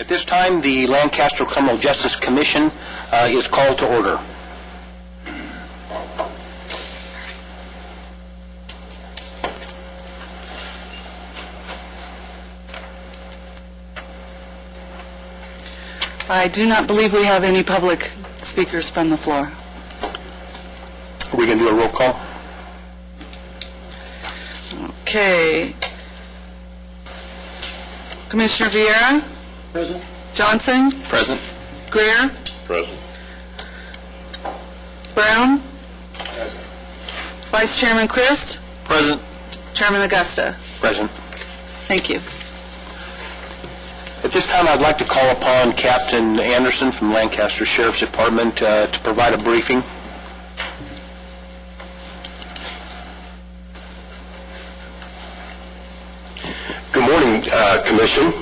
At this time, the Lancaster Criminal Justice Commission is called to order. I do not believe we have any public speakers from the floor. Are we going to do a roll call? Okay. Commissioner Vieira? Present. Johnson? Present. Greer? Present. Brown? Vice Chairman Christ? Present. Chairman Augusta? Present. Thank you. At this time, I'd like to call upon Captain Anderson from Lancaster Sheriff's Department to provide a briefing. Good morning, Commission.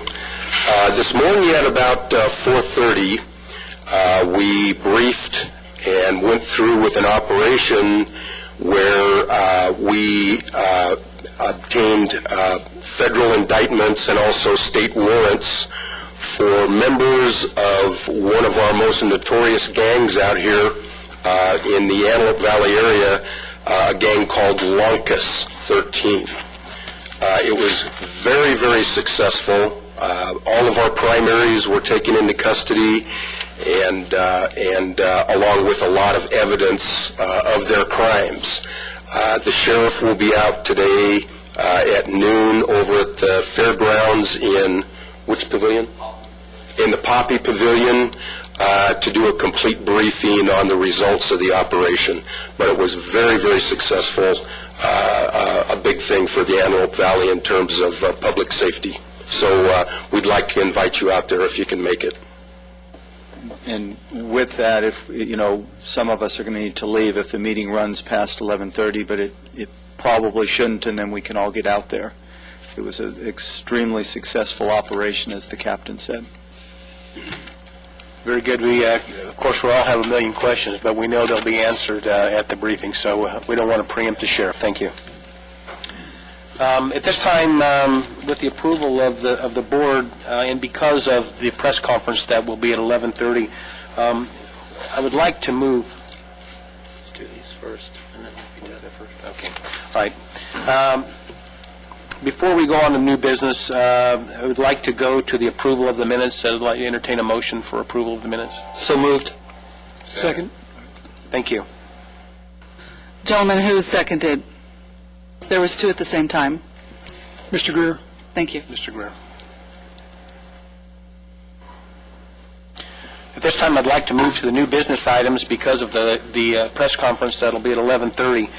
This morning at about 4:30, we briefed and went through with an operation where we obtained federal indictments and also state warrants for members of one of our most notorious gangs out here in the Antelope Valley area, a gang called Lonkus 13. It was very, very successful. All of our primaries were taken into custody, and along with a lot of evidence of their crimes. The sheriff will be out today at noon over at the fairgrounds in which pavilion? In the Poppy Pavilion to do a complete briefing on the results of the operation. But it was very, very successful. A big thing for the Antelope Valley in terms of public safety. So we'd like to invite you out there if you can make it. And with that, if some of us are going to need to leave if the meeting runs past 11:30, but it probably shouldn't, and then we can all get out there. It was an extremely successful operation, as the captain said. Very good. We, of course, we'll all have a million questions, but we know they'll be answered at the briefing, so we don't want to preempt the sheriff. Thank you. At this time, with the approval of the board, and because of the press conference that will be at 11:30, I would like to move. Let's do these first, and then we do that first. Okay. All right. Before we go on to new business, I would like to go to the approval of the minutes. I would like to entertain a motion for approval of the minutes. So moved. Second. Thank you. Gentlemen, who seconded? There was two at the same time. Mr. Greer. Thank you. Mr. Greer. At this time, I'd like to move to the new business items because of the press conference that'll be at 11:30.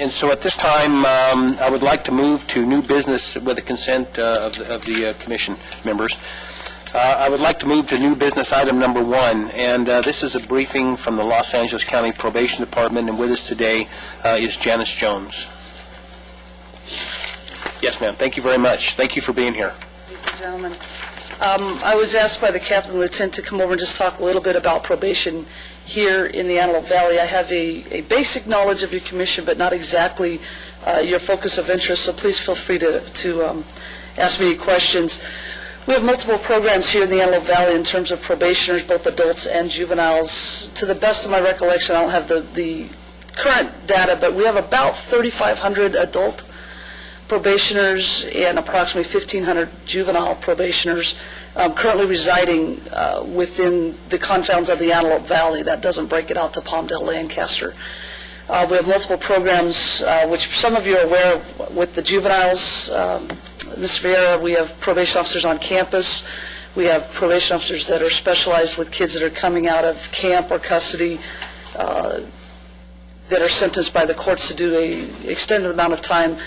And so at this time, I would like to move to new business with the consent of the commission members. I would like to move to new business item number 1, and this is a briefing from the Los Angeles County Probation Department, and with us today is Janice Jones. Yes, ma'am. Thank you very much. Thank you for being here. Thank you, gentlemen. I was asked by the captain and lieutenant to come over and just talk a little bit about probation here in the Antelope Valley. I have a basic knowledge of your commission, but not exactly your focus of interest, so please feel free to ask me any questions. We have multiple programs here in the Antelope Valley in terms of probationers, both adults and juveniles. To the best of my recollection, I don't have the current data, but we have about 3,500 adult probationers and approximately 1,500 juvenile probationers currently residing within the confines of the Antelope Valley. That doesn't break it out to Palmdale, Lancaster. We have multiple programs, which some of you are aware of with the juveniles. Ms. Vieira, we have probation officers on campus. We have probation officers that are specialized with kids that are coming out of camp or custody that are sentenced by the courts to do an extended amount of time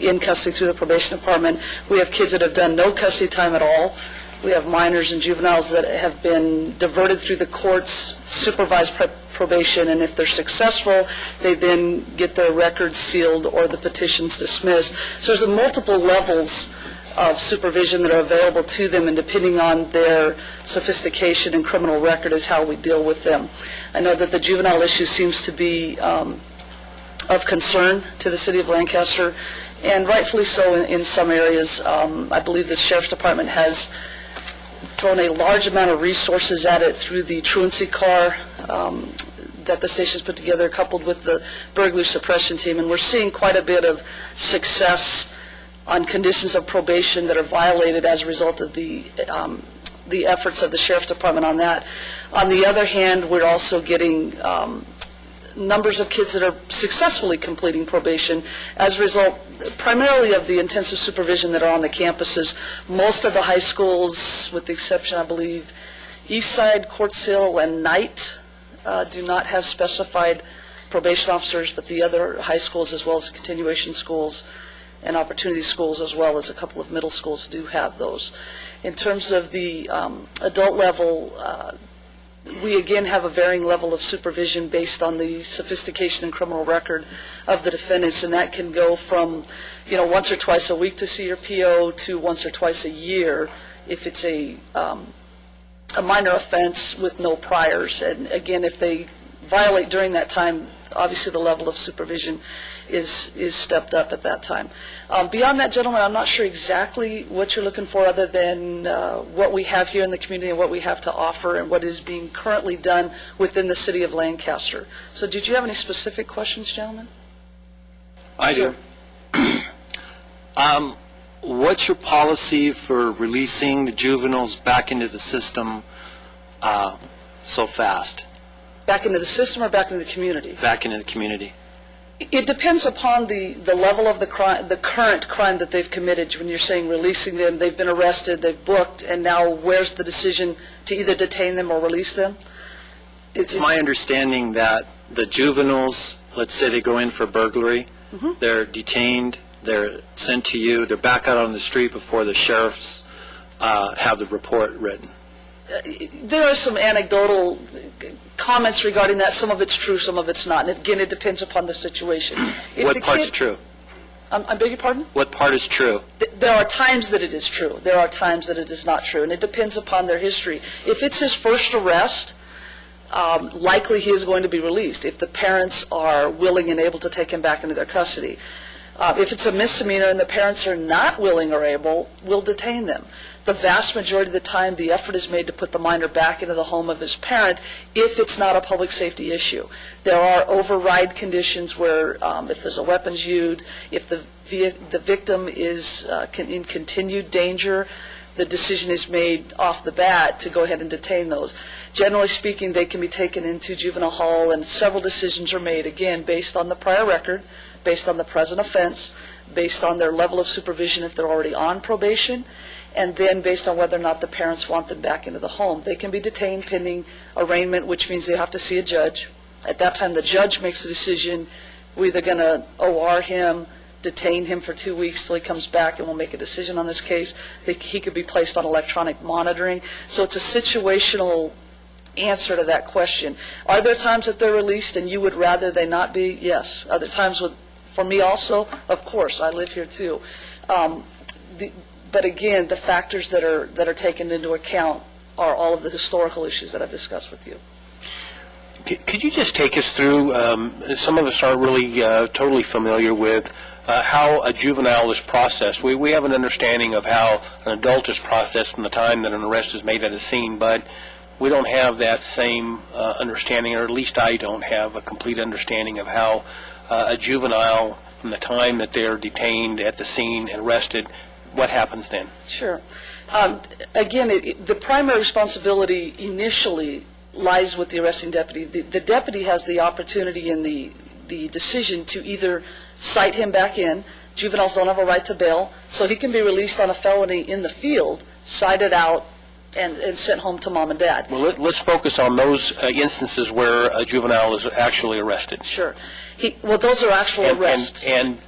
in custody through the probation department. We have kids that have done no custody time at all. We have minors and juveniles that have been diverted through the courts, supervised probation, and if they're successful, they then get their records sealed or the petitions dismissed. So there's multiple levels of supervision that are available to them, and depending on their sophistication and criminal record is how we deal with them. I know that the juvenile issue seems to be of concern to the city of Lancaster, and rightfully so in some areas. I believe the Sheriff's Department has thrown a large amount of resources at it through the truancy car that the station's put together, coupled with the burglary suppression team, and we're seeing quite a bit of success on conditions of probation that are violated as a result of the efforts of the Sheriff's Department on that. On the other hand, we're also getting numbers of kids that are successfully completing probation as a result primarily of the intensive supervision that are on the campuses. Most of the high schools, with the exception, I believe, Eastside, Quartz Hill, and Knight, do not have specified probation officers, but the other high schools, as well as the continuation schools and opportunity schools, as well as a couple of middle schools, do have those. In terms of the adult level, we again have a varying level of supervision based on the sophistication and criminal record of the defendants, and that can go from, once or twice a week to see your PO to once or twice a year if it's a minor offense with no priors. And again, if they violate during that time, obviously the level of supervision is stepped up at that time. Beyond that, gentlemen, I'm not sure exactly what you're looking for other than what we have here in the community and what we have to offer and what is being currently done within the city of Lancaster. So did you have any specific questions, gentlemen? I do. What's your policy for releasing the juveniles back into the system so fast? Back into the system or back into the community? Back into the community. It depends upon the level of the crime, the current crime that they've committed. When you're saying releasing them, they've been arrested, they've booked, and now where's the decision to either detain them or release them? It's my understanding that the juveniles, let's say they go in for burglary, they're detained, they're sent to you, they're back out on the street before the sheriffs have the report written. There are some anecdotal comments regarding that. Some of it's true, some of it's not. And again, it depends upon the situation. What part's true? I beg your pardon? What part is true? There are times that it is true. There are times that it is not true. And it depends upon their history. If it's his first arrest, likely he is going to be released if the parents are willing and able to take him back into their custody. If it's a misdemeanor and the parents are not willing or able, we'll detain them. The vast majority of the time, the effort is made to put the minor back into the home of his parent if it's not a public safety issue. There are override conditions where if there's a weapons used, if the victim is in continued danger, the decision is made off the bat to go ahead and detain those. Generally speaking, they can be taken into juvenile hall, and several decisions are made, again, based on the prior record, based on the present offense, based on their level of supervision if they're already on probation, and then based on whether or not the parents want them back into the home. They can be detained pending arraignment, which means they have to see a judge. At that time, the judge makes the decision. We're either going to OR him, detain him for 2 weeks till he comes back, and we'll make a decision on this case. He could be placed on electronic monitoring. So it's a situational answer to that question. Are there times that they're released and you would rather they not be? Yes. Other times, for me also, of course, I live here too. But again, the factors that are taken into account are all of the historical issues that I've discussed with you. Could you just take us through, some of us aren't really totally familiar with how a juvenile is processed. We have an understanding of how an adult is processed from the time that an arrest is made at a scene, but we don't have that same understanding, or at least I don't have a complete understanding of how a juvenile, from the time that they're detained at the scene and arrested, what happens then? Sure. Again, the primary responsibility initially lies with the arresting deputy. The deputy has the opportunity and the decision to either cite him back in. Juveniles don't have a right to bail, so he can be released on a felony in the field, cited out, and sent home to mom and dad. Well, let's focus on those instances where a juvenile is actually arrested. Sure. Those are actual arrests. And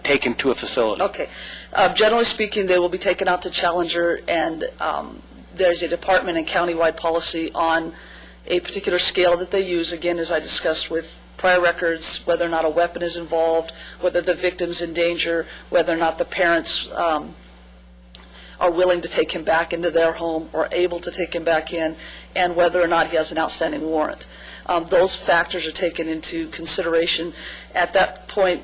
taken to a facility. Okay. Generally speaking, they will be taken out to Challenger, and there's a department and countywide policy on a particular scale that they use, again, as I discussed with prior records, whether or not a weapon is involved, whether the victim's in danger, whether or not the parents are willing to take him back into their home or able to take him back in, and whether or not he has an outstanding warrant. Those factors are taken into consideration. At that point,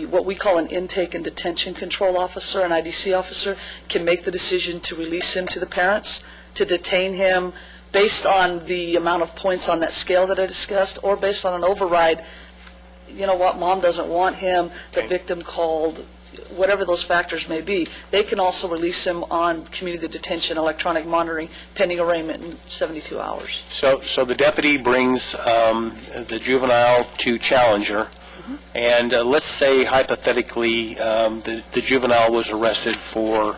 what we call an intake and detention control officer, an IDC officer, can make the decision to release him to the parents, to detain him based on the amount of points on that scale that I discussed, or based on an override. You know what, mom doesn't want him, the victim called, whatever those factors may be. They can also release him on community detention, electronic monitoring, pending arraignment in 72 hours. So the deputy brings the juvenile to Challenger, and let's say hypothetically the juvenile was arrested for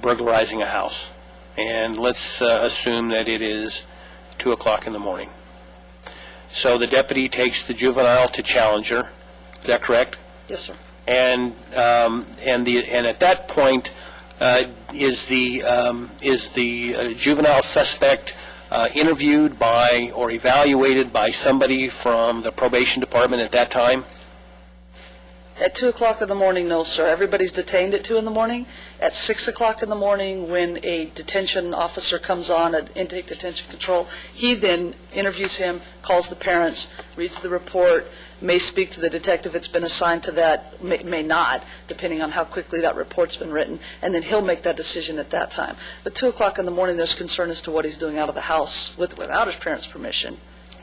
burglarizing a house, and let's assume that it is 2 o'clock in the morning. So the deputy takes the juvenile to Challenger. Is that correct? Yes, sir. And at that point, is the juvenile suspect interviewed by or evaluated by somebody from the probation department at that time? At 2 o'clock in the morning, no, sir. Everybody's detained at 2 in the morning. At 6 o'clock in the morning, when a detention officer comes on, an intake detention control, he then interviews him, calls the parents, reads the report, may speak to the detective that's been assigned to that, may not, depending on how quickly that report's been written, and then he'll make that decision at that time. But 2 o'clock in the morning, there's concern as to what he's doing out of the house without his parents' permission.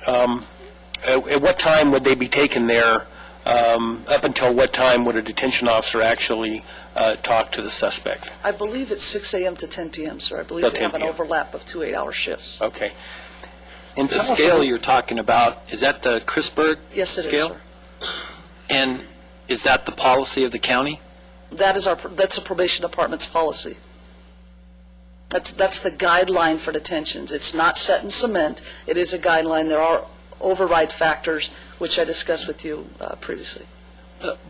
At what time would they be taken there? Up until what time would a detention officer actually talk to the suspect? I believe it's 6 a.m. to 10 p.m., sir. I believe Till they 10 have an p.m. overlap of 2 8-hour shifts. Okay. The scale you're talking about, is that the Christberg Yes, it is, scale? sir. And is that the policy of the county? That's a probation department's policy. That's the guideline for detentions. It's not set in cement. It is a guideline. There are override factors, which I discussed with you previously.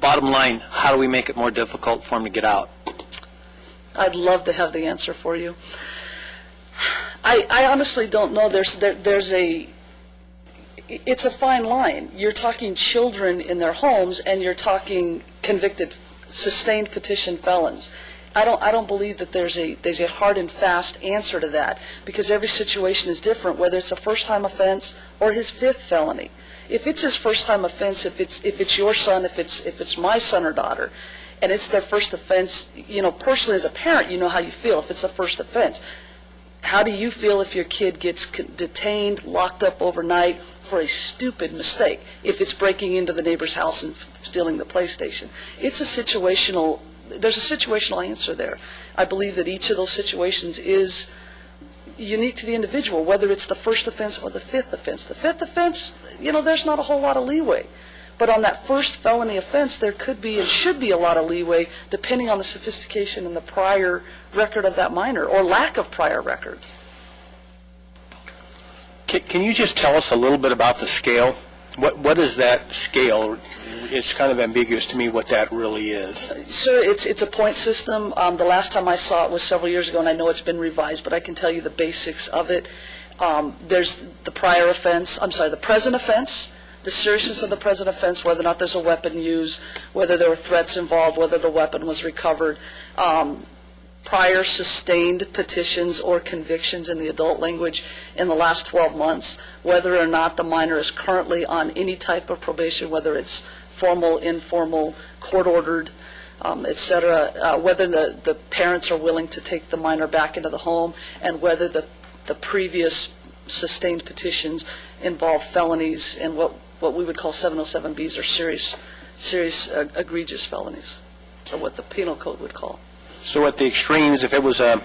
Bottom line, how do we make it more difficult for them to get out? I'd love to have the answer for you. I honestly don't know. It's a fine line. You're talking children in their homes, and you're talking convicted, sustained petition felons. I don't believe that there's a hard and fast answer to that, because every situation is different, whether it's a first-time offense or his 5th felony. If it's his first-time offense, if it's your son, if it's my son or daughter, and it's their first offense, personally as a parent, you know how you feel if it's a first offense. How do you feel if your kid gets detained, locked up overnight for a stupid mistake, if it's breaking into the neighbor's house and stealing the PlayStation? There's a situational answer there. I believe that each of those situations is unique to the individual, whether it's the first offense or the 5th offense. The 5th offense, there's not a whole lot of leeway. But on that first felony offense, there could be and should be a lot of leeway, depending on the sophistication and the prior record of that minor, or lack of prior record. Can you just tell us a little bit about the scale? What is that scale? It's kind of ambiguous to me what that really is. Sir, it's a point system. The last time I saw it was several years ago, and I know it's been revised, but I can tell you the basics of it. There's the the present offense, the seriousness of the present offense, whether or not there's a weapon used, whether there were threats involved, whether the weapon was recovered, prior sustained petitions or convictions in the adult language in the last 12 months, whether or not the minor is currently on any type of probation, whether it's formal, informal, court-ordered, etc., whether the parents are willing to take the minor back into the home, and whether the previous sustained petitions involve felonies and what we would call 707Bs, or serious egregious felonies, or what the penal code would call. So at the extremes, if it was a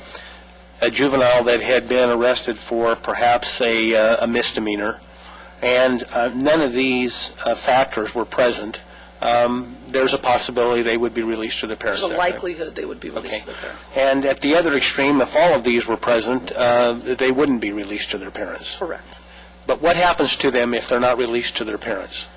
juvenile that had been arrested for perhaps a misdemeanor, and none of these factors were present, there's a possibility they would be released to their parents. There's a likelihood they would be released to their parents. And at the other extreme, if all of these were present, they wouldn't be released to their parents. Correct. But what happens to them if they're not released to their parents?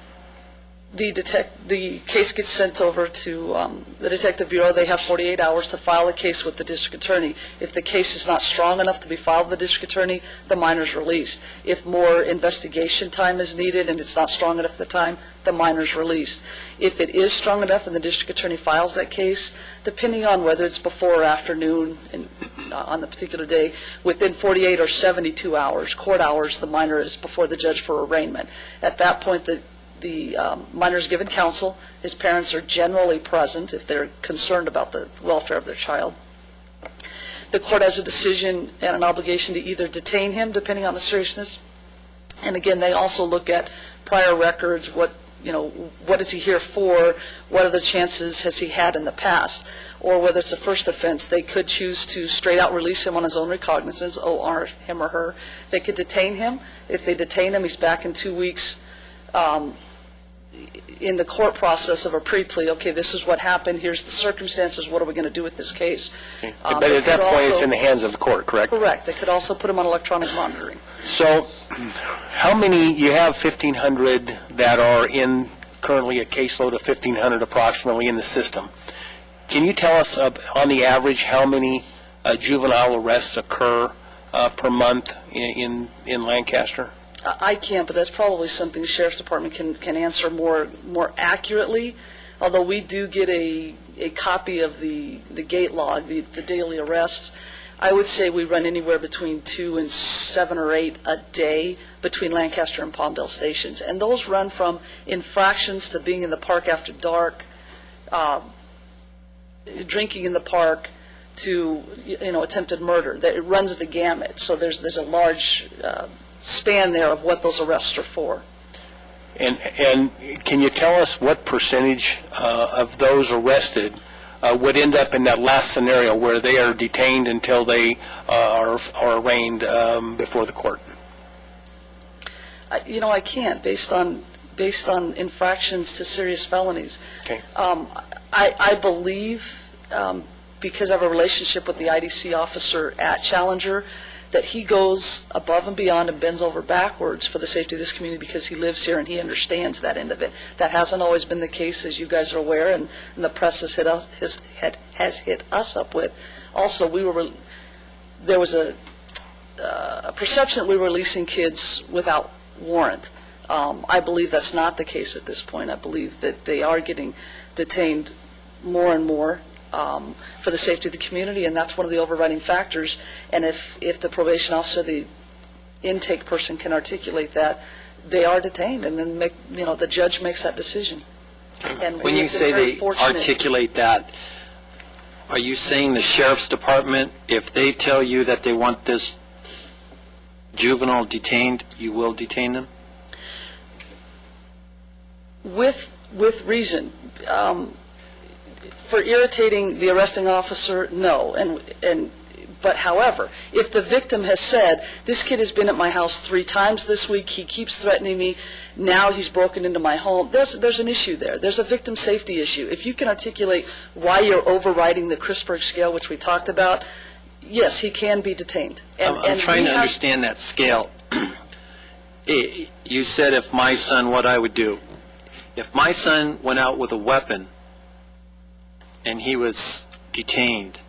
The case gets sent over to the Detective Bureau. They have 48 hours to file a case with the district attorney. If the case is not strong enough to be filed with the district attorney, the minor's released. If more investigation time is needed and it's not strong enough at the time, the minor's released. If it is strong enough and the district attorney files that case, depending on whether it's before or afternoon and on the particular day, within 48 or 72 hours, court hours, the minor is before the judge for arraignment. At that point, the the minor is given counsel. His parents are generally present if they're concerned about the welfare of their child. The court has a decision and an obligation to either detain him, depending on the seriousness. And again, they also look at prior records, what is he here for, what other chances has he had in the past, or whether it's a first offense, they could choose to straight out release him on his own recognizance, OR him or her. They could detain him. If they detain him, he's back in 2 weeks in the court process of a pre-plea. Okay, this is what happened, here's the circumstances, what are we going to do with this case? But at that point, it's in the hands of the court, correct? Correct. They could also put him on electronic monitoring. So how many, you have 1,500 that are in currently a caseload of 1,500 approximately in the system. Can you tell us on the average how many juvenile arrests occur per month in Lancaster? I can't, but that's probably something the Sheriff's Department can answer more accurately, although we do get a copy of the gate log, the daily arrests. I would say we run anywhere between 2 and 7 or 8 a day between Lancaster and Palmdale stations, and those run from infractions to being in the park after dark, drinking in the park, to attempted murder. It runs the gamut, so there's a large span there of what those arrests are for. And can you tell us what percentage of those arrested would end up in that last scenario where they are detained until they are arraigned before the court? I can't, based on infractions to serious felonies. Okay. I believe, because I have a relationship with the IDC officer at Challenger, that he goes above and beyond and bends over backwards for the safety of this community because he lives here and he understands that end of it. That hasn't always been the case, as you guys are aware, and the press has hit us up with. Also, there was a perception that we were releasing kids without warrant. I believe that's not the case at this point. I believe that they are getting detained more and more for the safety of the community, and that's one of the overriding factors. And if the probation officer, the intake person, can articulate that, they are detained, and then the judge makes that decision. And When you say they articulate that, are you saying the Sheriff's Department, if they tell you that they want this juvenile detained, you will detain them? With reason. For irritating the arresting officer, no. But however, if the victim has said, this kid has been at my house 3 times this week, he keeps threatening me, now he's broken into my home, there's an issue there. There's a victim safety issue. If you can articulate why you're overriding the Christberg scale, which we talked about, yes, he can be detained. I'm trying to understand that scale. You said if my son, what I would do. If my son went out with a weapon and he was detained,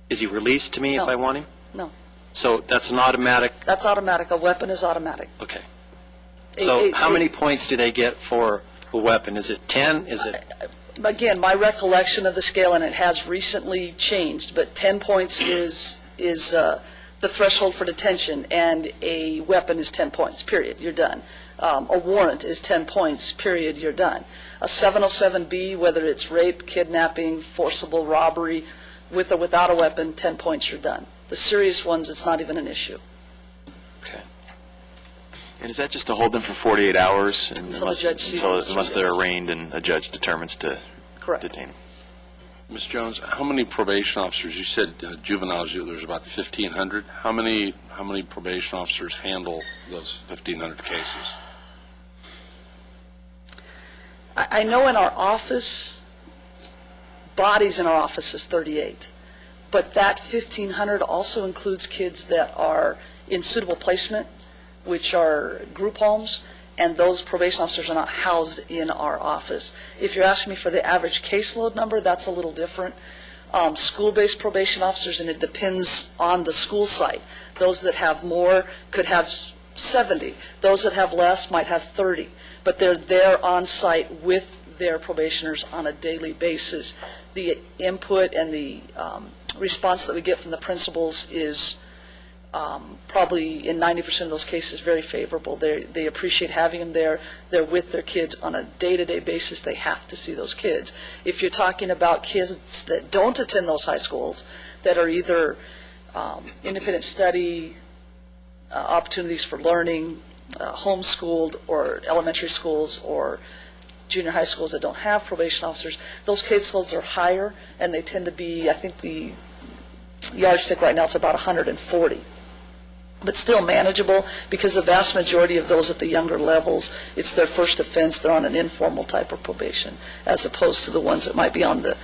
is he released to me if I want him? No. So that's an automatic? That's automatic. A weapon is automatic. Okay. So how many points do they get for a weapon? Is it 10? Is it? Again, my recollection of the scale, and it has recently changed, but 10 points is the threshold for detention, and a weapon is 10 points, period. You're done. A warrant is 10 points, period. You're done. A 707B, whether it's rape, kidnapping, forcible robbery, with or without a weapon, 10 points, you're done. The serious ones, it's not even an issue. Okay. And is that just to hold them for 48 hours? Until the judge sees them. Unless they're arraigned and a judge determines to Correct. detain them? Ms. Jones, how many probation officers, you said juveniles, there's about 1,500. How many probation officers handle those 1,500 cases? I know in our office, bodies in our office is 38, but that 1,500 also includes kids that are in suitable placement, which are group homes, and those probation officers are not housed in our office. If you're asking me for the average caseload number, that's a little different. School-based probation officers, and it depends on the school site. Those that have more could have 70. Those that have less might have 30. But they're there on site with their probationers on a daily basis. The input and the response that we get from the principals is probably in 90% of those cases, very favorable. They appreciate having them there. They're with their kids on a day-to-day basis. They have to see those kids. If you're talking about kids that don't attend those high schools, that are either independent study, opportunities for learning, homeschooled, or elementary schools, or junior high schools that don't have probation officers, those caseloads are higher, and they tend to be, I think the yardstick right now is about 140. But still manageable, because the vast majority of those at the younger levels, it's their first offense, they're on an informal type of probation, as opposed to the ones that might be on the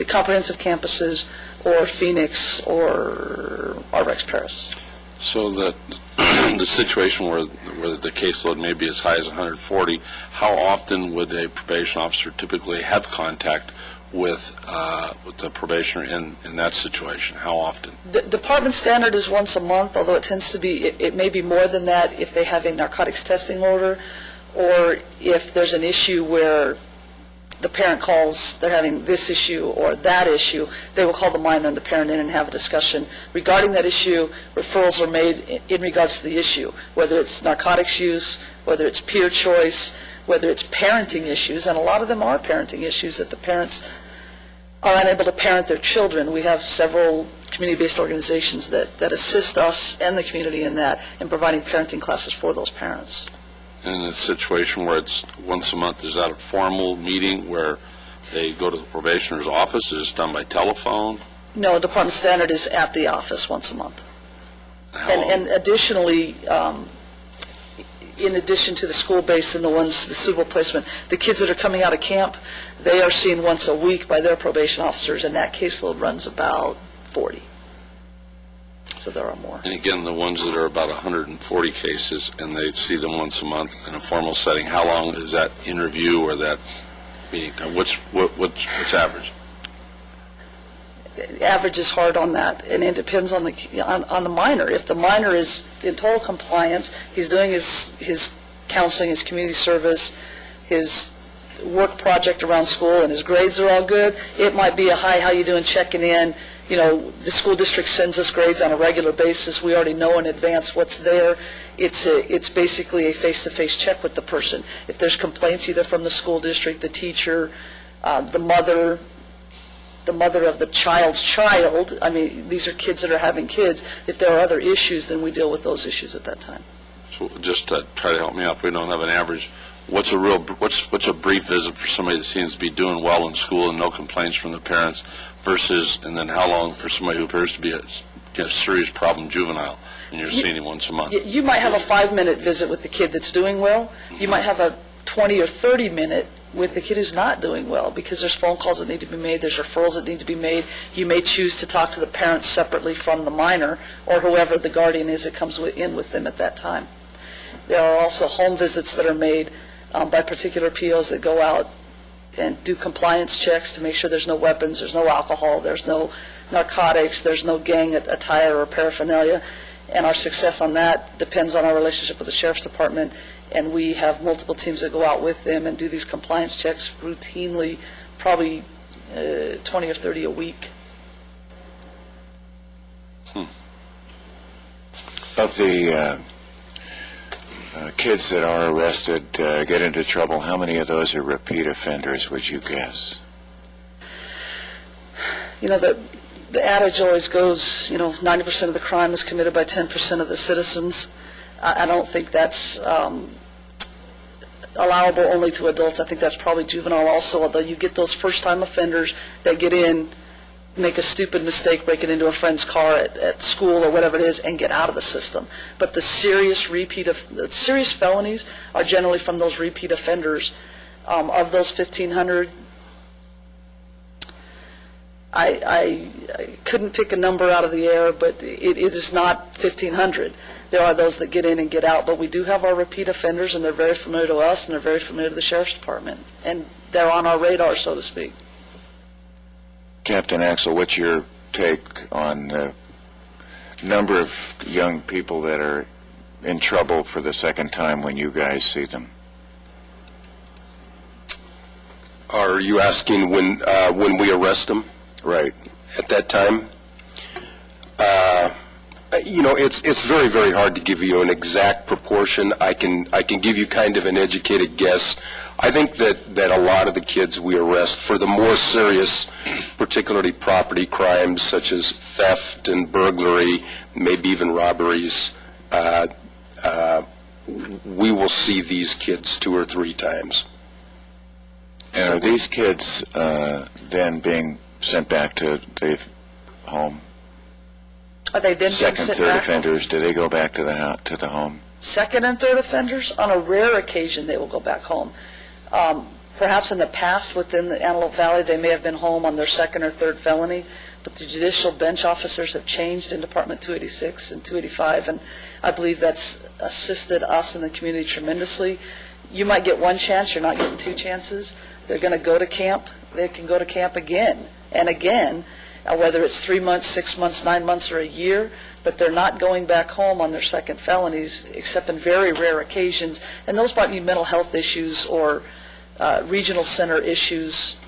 comprehensive campuses, or Phoenix, or RX Paris. So that the situation where the caseload may be as high as 140, how often would a probation officer typically have contact with the probationer in that situation? How often? Department standard is once a month, although it tends to be, it may be more than that if they have a narcotics testing order, or if there's an issue where the parent calls, they're having this issue or that issue, they will call the minor and the parent in and have a discussion regarding that issue. Referrals are made in regards to the issue, whether it's narcotics use, whether it's peer choice, whether it's parenting issues, and a lot of them are parenting issues that the parents are unable to parent their children. We have several community-based organizations that assist us and the community in that, in providing parenting classes for those parents. In a situation where it's once a month, is that a formal meeting where they go to the probationer's office? Is it done by telephone? No, department standard is at the office once a month. And additionally, in addition to the school-based and the suitable placement, the kids that are coming out of camp, they are seen once a week by their probation officers, and that caseload runs about 40. So there are more. And again, the ones that are about 140 cases, and they see them once a month in a formal setting, how long is that interview or that meeting time? What's average? Average is hard on that, and it depends on the minor. If the minor is in total compliance, he's doing his counseling, his community service, his work project around school, and his grades are all good, it might be a hi, how you doing, checking in. You know, the school district sends us grades on a regular basis. We already know in advance what's there. It's basically a face-to-face check with the person. If there's complaints either from the school district, the teacher, the mother of the child's child, I mean, these are kids that are having kids. If there are other issues, then we deal with those issues at that time. So just to try to help me out, if we don't have an average, what's a brief visit for somebody that seems to be doing well in school and no complaints from the parents versus, and then how long for somebody who appears to be a serious problem juvenile and you're seeing him once a month? You might have a 5-minute visit with the kid that's doing well. You might have a 20 or 30-minute with the kid who's not doing well, because there's phone calls that need to be made, there's referrals that need to be made. You may choose to talk to the parents separately from the minor or whoever the guardian is that comes in with them at that time. There are also home visits that are made by particular POs that go out and do compliance checks to make sure there's no weapons, there's no alcohol, there's no narcotics, there's no gang attire or paraphernalia. And our success on that depends on our relationship with the Sheriff's Department, and we have multiple teams that go out with them and do these compliance checks routinely, probably 20 or 30 a week. Of the kids that are arrested, get into trouble, how many of those are repeat offenders, would you guess? You know, the adage always goes, 90% of the crime is committed by 10% of the citizens. I don't think that's allowable only to adults. I think that's probably juvenile also, although you get those first-time offenders that get in, make a stupid mistake, breaking into a friend's car at school or whatever it is, and get out of the system. But the serious felonies are generally from those repeat offenders. Of those 1,500, I couldn't pick a number out of the air, but it is not 1,500. There are those that get in and get out, but we do have our repeat offenders, and they're very familiar to us, and they're very familiar to the Sheriff's Department, and they're on our radar, so to speak. Captain Axel, what's your take on the number of young people that are in trouble for the second time when you guys see them? Are you asking when we arrest them? Right. At that time? It's very, very hard to give you an exact proportion. I can give you kind of an educated guess. I think that a lot of the kids we arrest for the more serious, particularly property crimes such as theft and burglary, maybe even robberies, we will see these kids 2 or 3 times. And are these kids then being sent back to the home? Are they then being Second, sent third back? offenders, do they go back to the home? Second and third offenders, on a rare occasion, they will go back home. Perhaps in the past within the Antelope Valley, they may have been home on their second or third felony, but the judicial bench officers have changed in Department 286 and 285, and I believe that's assisted us in the community tremendously. You might get 1 chance, you're not getting 2 chances. They're going to go to camp. They can go to camp again and again, whether it's 3 months, 6 months, 9 months, or a year, but they're not going back home on their second felonies, except in very rare occasions, and those might be mental health issues or regional center issues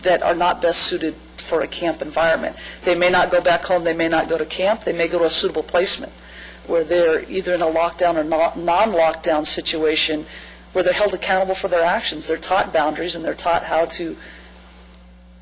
that are not best suited for a camp environment. They may not go back home, they may not go to camp, they may go to a suitable placement where they're either in a lockdown or non-lockdown situation where they're held accountable for their actions. They're taught boundaries and they're taught how to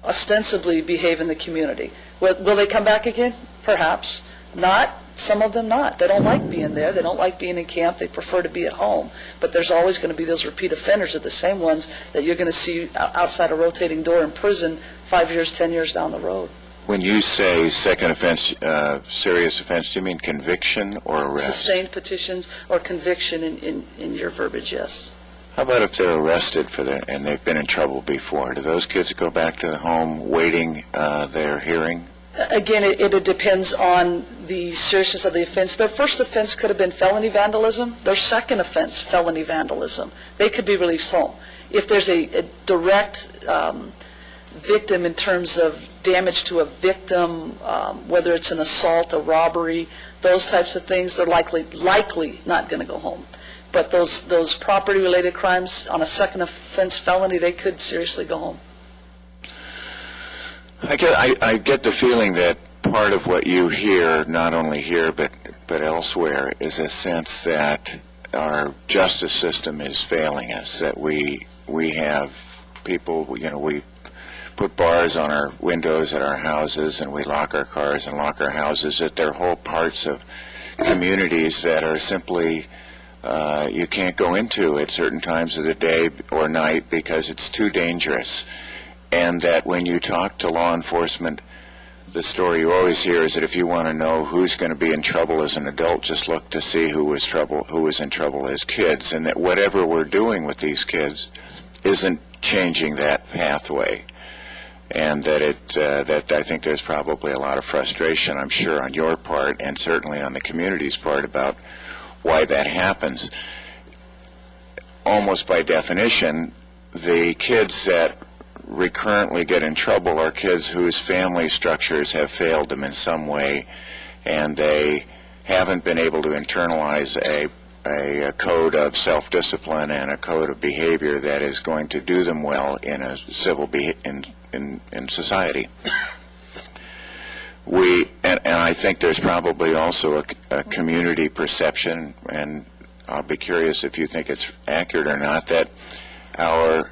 ostensibly behave in the community. Will they come back again? Perhaps. Not. Some of them not. They don't like being there. They don't like being in camp. They prefer to be at home. But there's always going to be those repeat offenders, are the same ones that you're going to see outside a rotating door in prison 5 years, 10 years down the road. When you say second offense, serious offense, do you mean conviction or arrest? Sustained petitions or conviction in your verbiage, yes. How about if they're arrested for that and they've been in trouble before? Do those kids go back to the home waiting their hearing? Again, it depends on the seriousness of the offense. Their first offense could have been felony vandalism. Their second offense, felony vandalism. They could be released home. If there's a direct victim in terms of damage to a victim, whether it's an assault, a robbery, those types of things, they're likely not going to go home. But those property-related crimes on a second offense felony, they could seriously go home. I get the feeling that part of what you hear, not only here but elsewhere, is a sense that our justice system is failing us, that we have people, we put bars on our windows at our houses and we lock our cars and lock our houses, that there are whole parts of communities that are simply you can't go into at certain times of the day or night because it's too dangerous. And that when you talk to law enforcement, the story you always hear is that if you want to know who's going to be in trouble as an adult, just look to see who was in trouble as kids, and that whatever we're doing with these kids isn't changing that pathway. And that that I think there's probably a lot of frustration, I'm sure, on your part and certainly on the community's part about why that happens. Almost by definition, the kids that recurrently get in trouble are kids whose family structures have failed them in some way, and they haven't been able to internalize a code of self-discipline and a code of behavior that is going to do them well in a civil in society. And I think there's probably also a community perception, and I'll be curious if you think it's accurate or not, that our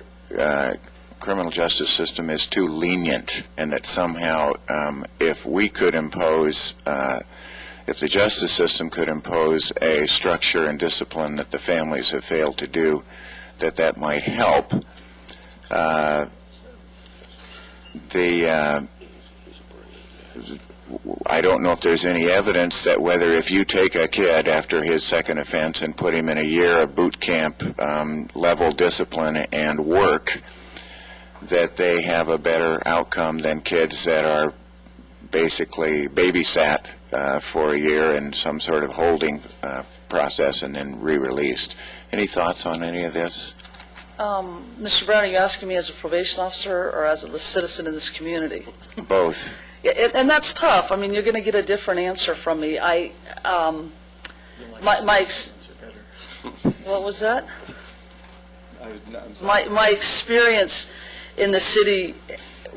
criminal justice system is too lenient, and that somehow if we could impose, if the justice system could impose a structure and discipline that the families have failed to do, that might help. I don't know if there's any evidence that whether if you take a kid after his second offense and put him in a year of boot camp level discipline and work, that they have a better outcome than kids that are basically babysat for a year in some sort of holding process and then re-released. Any thoughts on any of this? Mr. Brown, are you asking me as a probation officer or as a citizen in this community? Both. Yeah, and that's tough. I mean, you're going to get a different answer from me. What was that? My experience in the city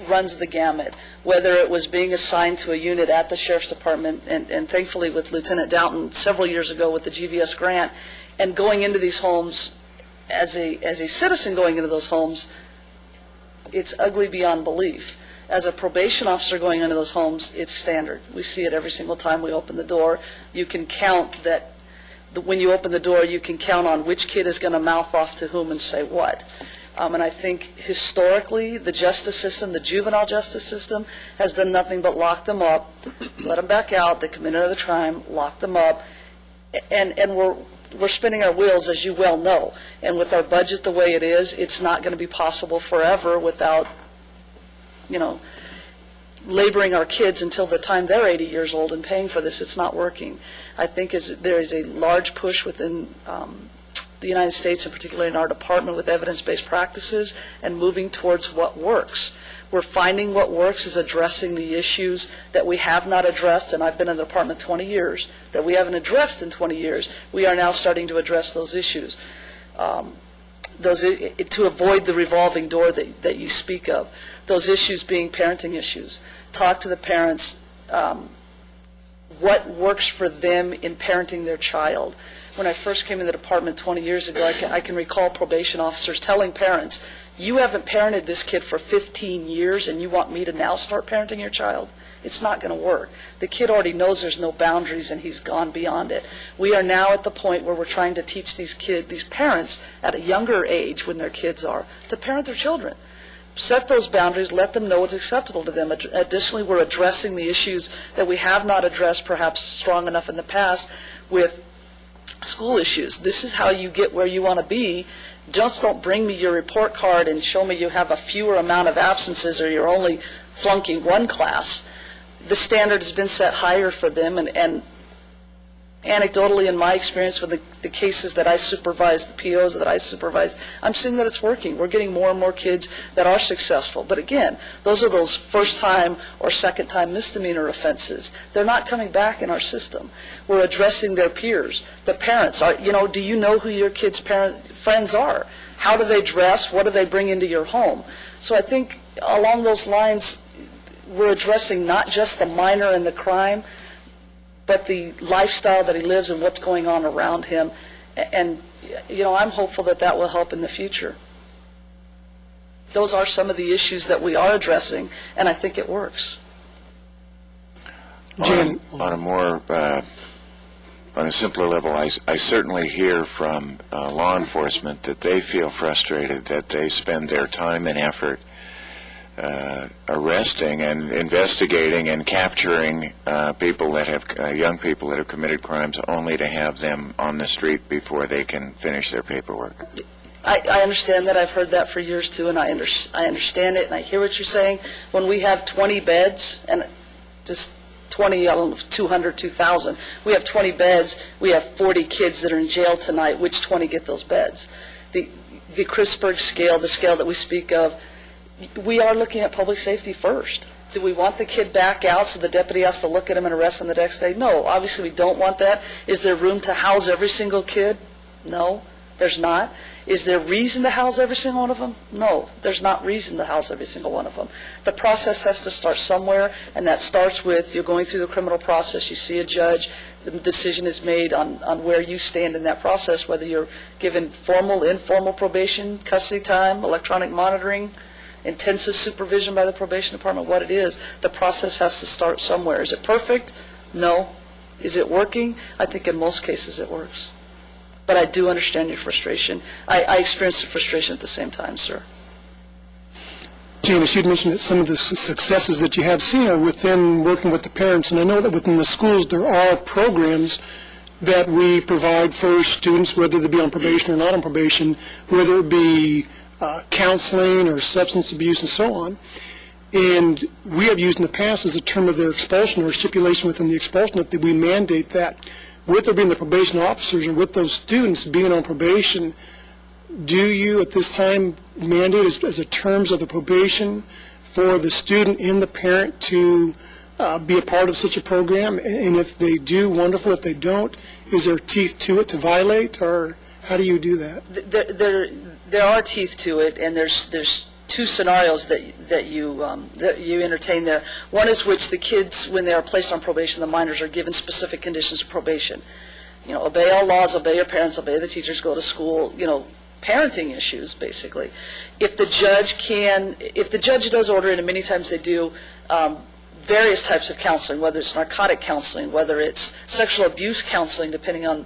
runs the gamut, whether it was being assigned to a unit at the Sheriff's Department, and thankfully with Lieutenant Doughton several years ago with the GVS grant, and going into these homes as a citizen going into those homes, it's ugly beyond belief. As a probation officer going into those homes, it's standard. We see it every single time we open the door. You can count that when you open the door, you can count on which kid is going to mouth off to whom and say what. And I think historically, the justice system, the juvenile justice system, has done nothing but lock them up, let them back out, they commit another crime, lock them up, and we're spinning our wheels, as you well know. And with our budget the way it is, it's not going to be possible forever without, laboring our kids until the time they're 80 years old and paying for this. It's not working. I think there is a large push within the United States, and particularly in our department, with evidence-based practices and moving towards what works. We're finding what works is addressing the issues that we have not addressed, and I've been in the department 20 years, that we haven't addressed in 20 years. We are now starting to address those issues. To avoid the revolving door that you speak of. Those issues being parenting issues. Talk to the parents, what works for them in parenting their child. When I first came in the department 20 years ago, I can recall probation officers telling parents, you haven't parented this kid for 15 years and you want me to now start parenting your child? It's not going to work. The kid already knows there's no boundaries and he's gone beyond it. We are now at the point where we're trying to teach these parents at a younger age, when their kids are, to parent their children. Set those boundaries, let them know what's acceptable to them. Additionally, we're addressing the issues that we have not addressed perhaps strong enough in the past with school issues. This is how you get where you want to be. Just don't bring me your report card and show me you have a fewer amount of absences or you're only flunking one class. The standard has been set higher for them, and anecdotally, in my experience with the cases that I supervise, the POs that I supervise, I'm seeing that it's working. We're getting more and more kids that are successful. But again, those are those first-time or second-time misdemeanor offenses. They're not coming back in our system. We're addressing their peers. The parents are, do you know who your kids' friends are? How do they dress? What do they bring into your home? So I think along those lines, we're addressing not just the minor and the crime, but the lifestyle that he lives and what's going on around him. And, I'm hopeful that will help in the future. Those are some of the issues that we are addressing, and I think it works. On a simpler level, I certainly hear from law enforcement that they feel frustrated that they spend their time and effort arresting and investigating and capturing people that have young people that have committed crimes, only to have them on the street before they can finish their paperwork. I understand that. I've heard that for years too, and I understand it, and I hear what you're saying. When we have 20 beds, and just 20, I don't know, 200, 2,000, we have 20 beds, we have 40 kids that are in jail tonight. Which 20 get those beds? The Christberg scale, the scale that we speak of, we are looking at public safety first. Do we want the kid back out so the deputy has to look at him and arrest him the next day? No, obviously we don't want that. Is there room to house every single kid? No, there's not. Is there reason to house every single one of them? No, there's not reason to house every single one of them. The process has to start somewhere, and that starts with you're going through the criminal process, you see a judge, the decision is made on where you stand in that process, whether you're given formal, informal probation, custody time, electronic monitoring, intensive supervision by the probation department, what it is. The process has to start somewhere. Is it perfect? No. Is it working? I think in most cases it works. But I do understand your frustration. I experience the frustration at the same time, sir. Janice, you'd mentioned that some of the successes that you have seen are within working with the parents, and I know that within the schools there are programs that we provide for students, whether they be on probation or not on probation, whether it be counseling or substance abuse and so on. And we have used in the past as a term of their expulsion or stipulation within the expulsion that we mandate that with there being the probation officers or with those students being on probation, do you at this time mandate as a terms of the probation for the student and the parent to be a part of such a program? And if they do, wonderful. If they don't, is there teeth to it to violate, or how do you do that? There are teeth to it, and there's two scenarios that you entertain there. One is which the kids, when they are placed on probation, the minors are given specific conditions of probation. Obey all laws, obey your parents, obey the teachers, go to school, parenting issues, basically. If the judge does order it, and many times they do, various types of counseling, whether it's narcotic counseling, whether it's sexual abuse counseling, depending on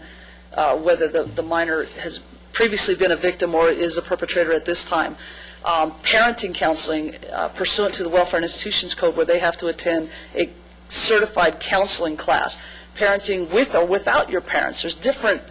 whether the minor has previously been a victim or is a perpetrator at this time. Parenting counseling pursuant to the Welfare and Institutions Code, where they have to attend a certified counseling class. Parenting with or without your parents. There's different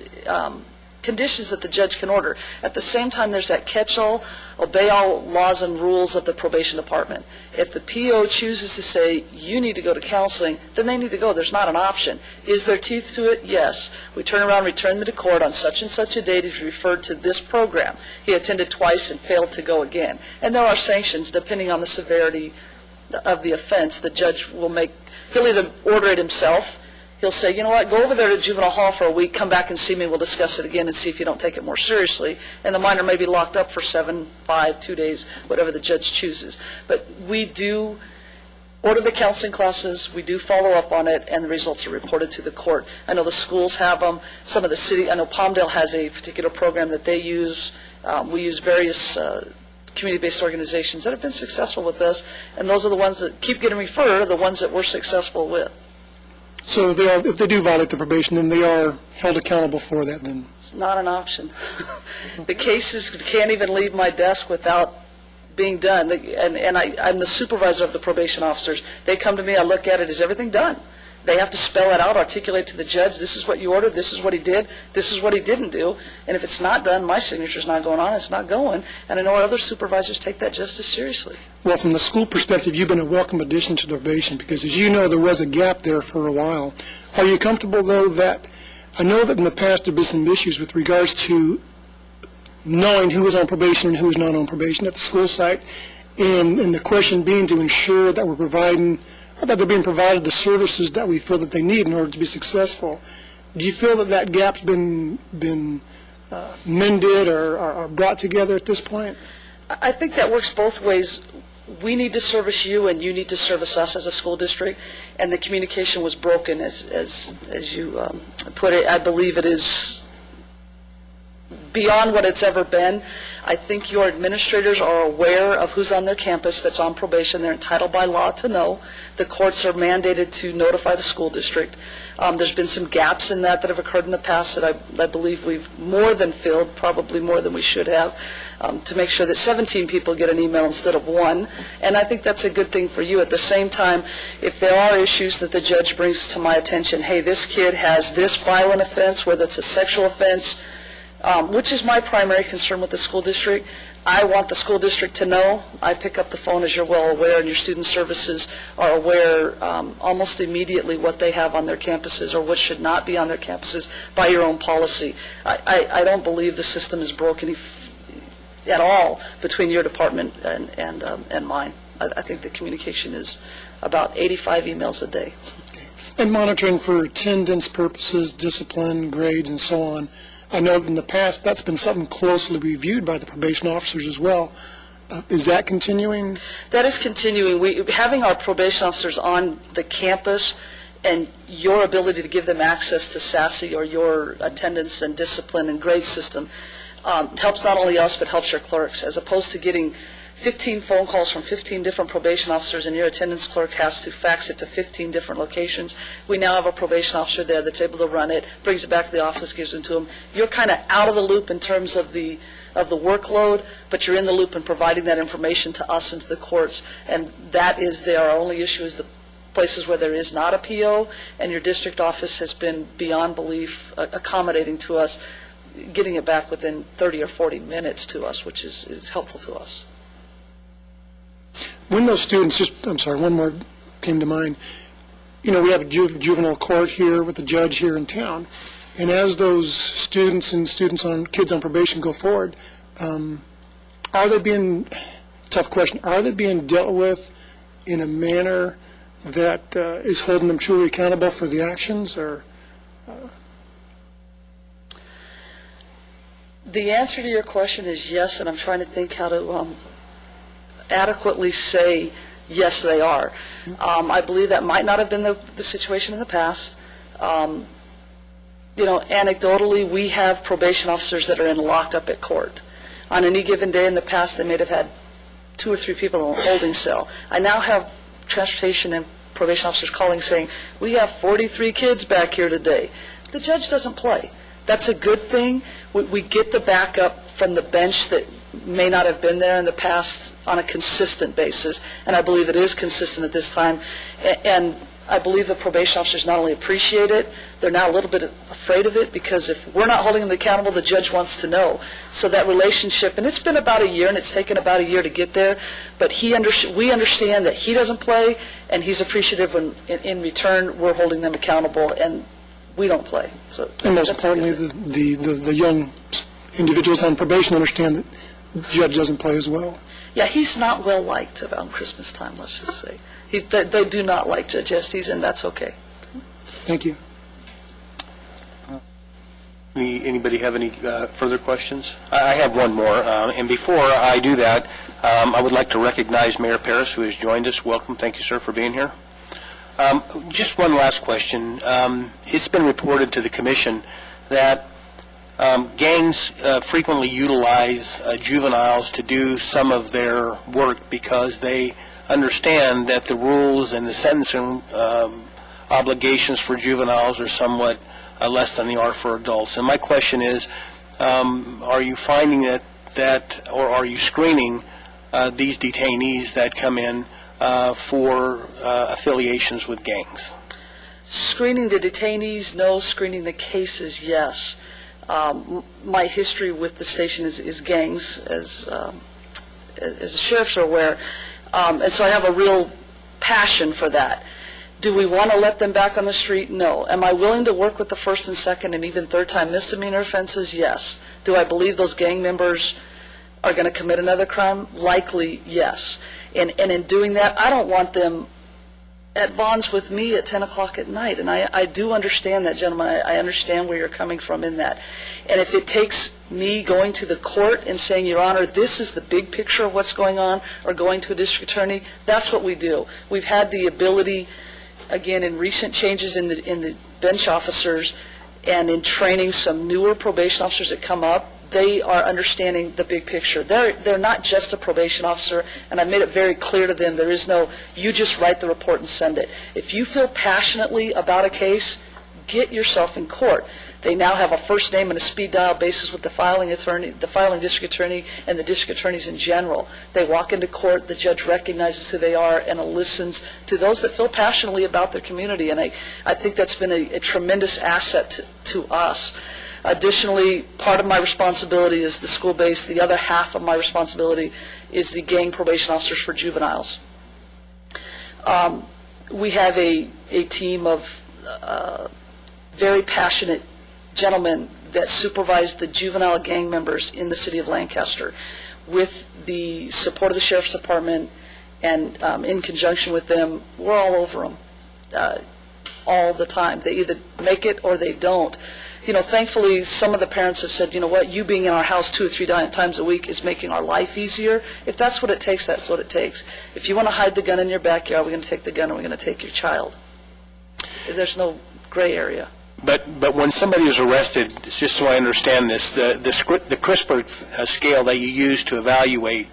conditions that the judge can order. At the same time, there's that catch-all, obey all laws and rules of the probation department. If the PO chooses to say, you need to go to counseling, then they need to go. There's not an option. Is there teeth to it? Yes. We turn around, return them to court on such and such a date. He's referred to this program. He attended twice and failed to go again. And there are sanctions depending on the severity of the offense. The judge will he'll either order it himself. He'll say, you know what, go over there to juvenile hall for a week, come back and see me, we'll discuss it again and see if you don't take it more seriously. And the minor may be locked up for 7, 5, 2 days, whatever the judge chooses. But we do order the counseling classes, we do follow up on it, and the results are reported to the court. I know the schools have them. Some of the city, I know Palmdale has a particular program that they use. We use various community-based organizations that have been successful with this, and those are the ones that keep getting referred, are the ones that we're successful with. So if they do violate the probation, then they are held accountable for that then? It's not an option. The cases can't even leave my desk without being done. And I'm the supervisor of the probation officers. They come to me, I look at it, is everything done? They have to spell it out, articulate to the judge, this is what you ordered, this is what he did, this is what he didn't do. And if it's not done, my signature's not going on, it's not going. And I know other supervisors take that just as seriously. Well, from the school perspective, you've been a welcome addition to probation because, as you know, there was a gap there for a while. Are you comfortable, though, that I know that in the past there have been some issues with regards to knowing who is on probation and who is not on probation at the school site, and the question being to ensure that we're providing, or that they're being provided the services that we feel that they need in order to be successful. Do you feel that that gap's been mended or brought together at this point? I think that works both ways. We need to service you, and you need to service us as a school district. And the communication was broken, as you put it. I believe it is beyond what it's ever been. I think your administrators are aware of who's on their campus that's on probation. They're entitled by law to know. The courts are mandated to notify the school district. There's been some gaps in that have occurred in the past that I believe we've more than filled, probably more than we should have, to make sure that 17 people get an email instead of one. And I think that's a good thing for you. At the same time, if there are issues that the judge brings to my attention, hey, this kid has this violent offense, whether it's a sexual offense, which is my primary concern with the school district. I want the school district to know. I pick up the phone, as you're well aware, and your student services are aware almost immediately what they have on their campuses or what should not be on their campuses by your own policy. I don't believe the system is broken at all between your department and mine. I think the communication is about 85 emails a day. And monitoring for attendance purposes, discipline, grades, and so on. I know that in the past that's been something closely reviewed by the probation officers as well. Is that continuing? That is continuing. Having our probation officers on the campus and your ability to give them access to SASE or your attendance and discipline and grade system helps not only us but helps your clerks, as opposed to getting 15 phone calls from 15 different probation officers and your attendance clerk has to fax it to 15 different locations. We now have a probation officer there that's able to run it, brings it back to the office, gives it to them. You're kind of out of the loop in terms of the workload, but you're in the loop in providing that information to us and to the courts, and that is our only issue is the places where there is not a PO, and your district office has been beyond belief accommodating to us, getting it back within 30 or 40 minutes to us, which is helpful to us. When those students, one more came to mind. You know, we have a juvenile court here with the judge here in town, and as those students and kids on probation go forward, are they being, tough question, are they being dealt with in a manner that is holding them truly accountable for the actions, or? The answer to your question is yes, and I'm trying to think how to adequately say, yes, they are. I believe that might not have been the situation in the past. Anecdotally, we have probation officers that are in lockup at court. On any given day in the past, they may have had 2 or 3 people in a holding cell. I now have transportation and probation officers calling saying, we have 43 kids back here today. The judge doesn't play. That's a good thing. We get the backup from the bench that may not have been there in the past on a consistent basis, and I believe it is consistent at this time. And I believe the probation officers not only appreciate it, they're now a little bit afraid of it, because if we're not holding them accountable, the judge wants to know. So that relationship, and it's been about a year, and it's taken about a year to get there, but we understand that he doesn't play, and he's appreciative when, in return, we're holding them accountable, and we don't play. So and most importantly, the young individuals on probation understand that the judge doesn't play as well. Yeah, he's not well liked around Christmas time, let's just say. They do not like Judge Estes, and that's okay. Thank you. Anybody have any further questions? I have one more, and before I do that, I would like to recognize Mayor Paris, who has joined us. Welcome. Thank you, sir, for being here. Just one last question. It's been reported to the Commission that gangs frequently utilize juveniles to do some of their work because they understand that the rules and the sentencing obligations for juveniles are somewhat less than they are for adults. And my question is, are you finding that or are you screening these detainees that come in for affiliations with gangs? Screening the detainees, no. Screening the cases, yes. My history with the station is gangs, as the sheriffs are aware. And so I have a real passion for that. Do we want to let them back on the street? No. Am I willing to work with the first and second and even third-time misdemeanor offenses? Yes. Do I believe those gang members are going to commit another crime? Likely, yes. And in doing that, I don't want them at Vaughn's with me at 10 o'clock at night. And I do understand that, gentlemen. I understand where you're coming from in that. And if it takes me going to the court and saying, Your Honor, this is the big picture of what's going on, or going to a district attorney, that's what we do. We've had the ability, again, in recent changes in the bench officers and in training some newer probation officers that come up, they are understanding the big picture. They're not just a probation officer, and I've made it very clear to them, there is no, you just write the report and send it. If you feel passionately about a case, get yourself in court. They now have a first name and a speed dial basis with the filing attorney, the filing district attorney, and the district attorneys in general. They walk into court, the judge recognizes who they are and listens to those that feel passionately about their community, and I think that's been a tremendous asset to us. Additionally, part of my responsibility is the school-based. The other half of my responsibility is the gang probation officers for juveniles. We have a team of very passionate gentlemen that supervise the juvenile gang members in the city of Lancaster. With the support of the Sheriff's Department and in conjunction with them, we're all over them all the time. They either make it or they don't. Thankfully, some of the parents have said, you know what, you being in our house 2 or 3 times a week is making our life easier. If that's what it takes, that's what it takes. If you want to hide the gun in your backyard, we're going to take the gun and we're going to take your child. There's no gray area. But when somebody is arrested, just so I understand this, the CRISPR scale that you use to evaluate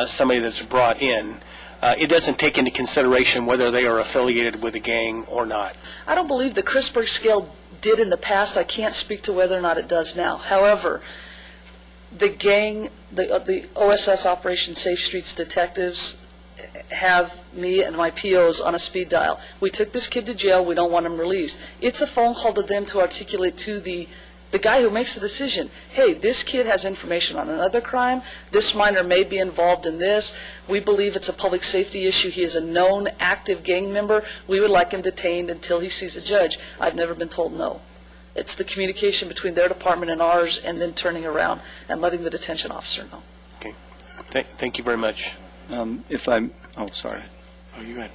somebody that's brought in, it doesn't take into consideration whether they are affiliated with a gang or not. I don't believe the CRISPR scale did in the past. I can't speak to whether or not it does now. However, the gang, the OSS Operation Safe Streets detectives have me and my POs on a speed dial. We took this kid to jail. We don't want him released. It's a phone call to them to articulate to the guy who makes the decision, hey, this kid has information on another crime. This minor may be involved in this. We believe it's a public safety issue. He is a known active gang member. We would like him detained until he sees a judge. I've never been told no. It's the communication between their department and ours, and then turning around and letting the detention officer know. Okay. Thank you very much. Sorry. Oh, you ahead.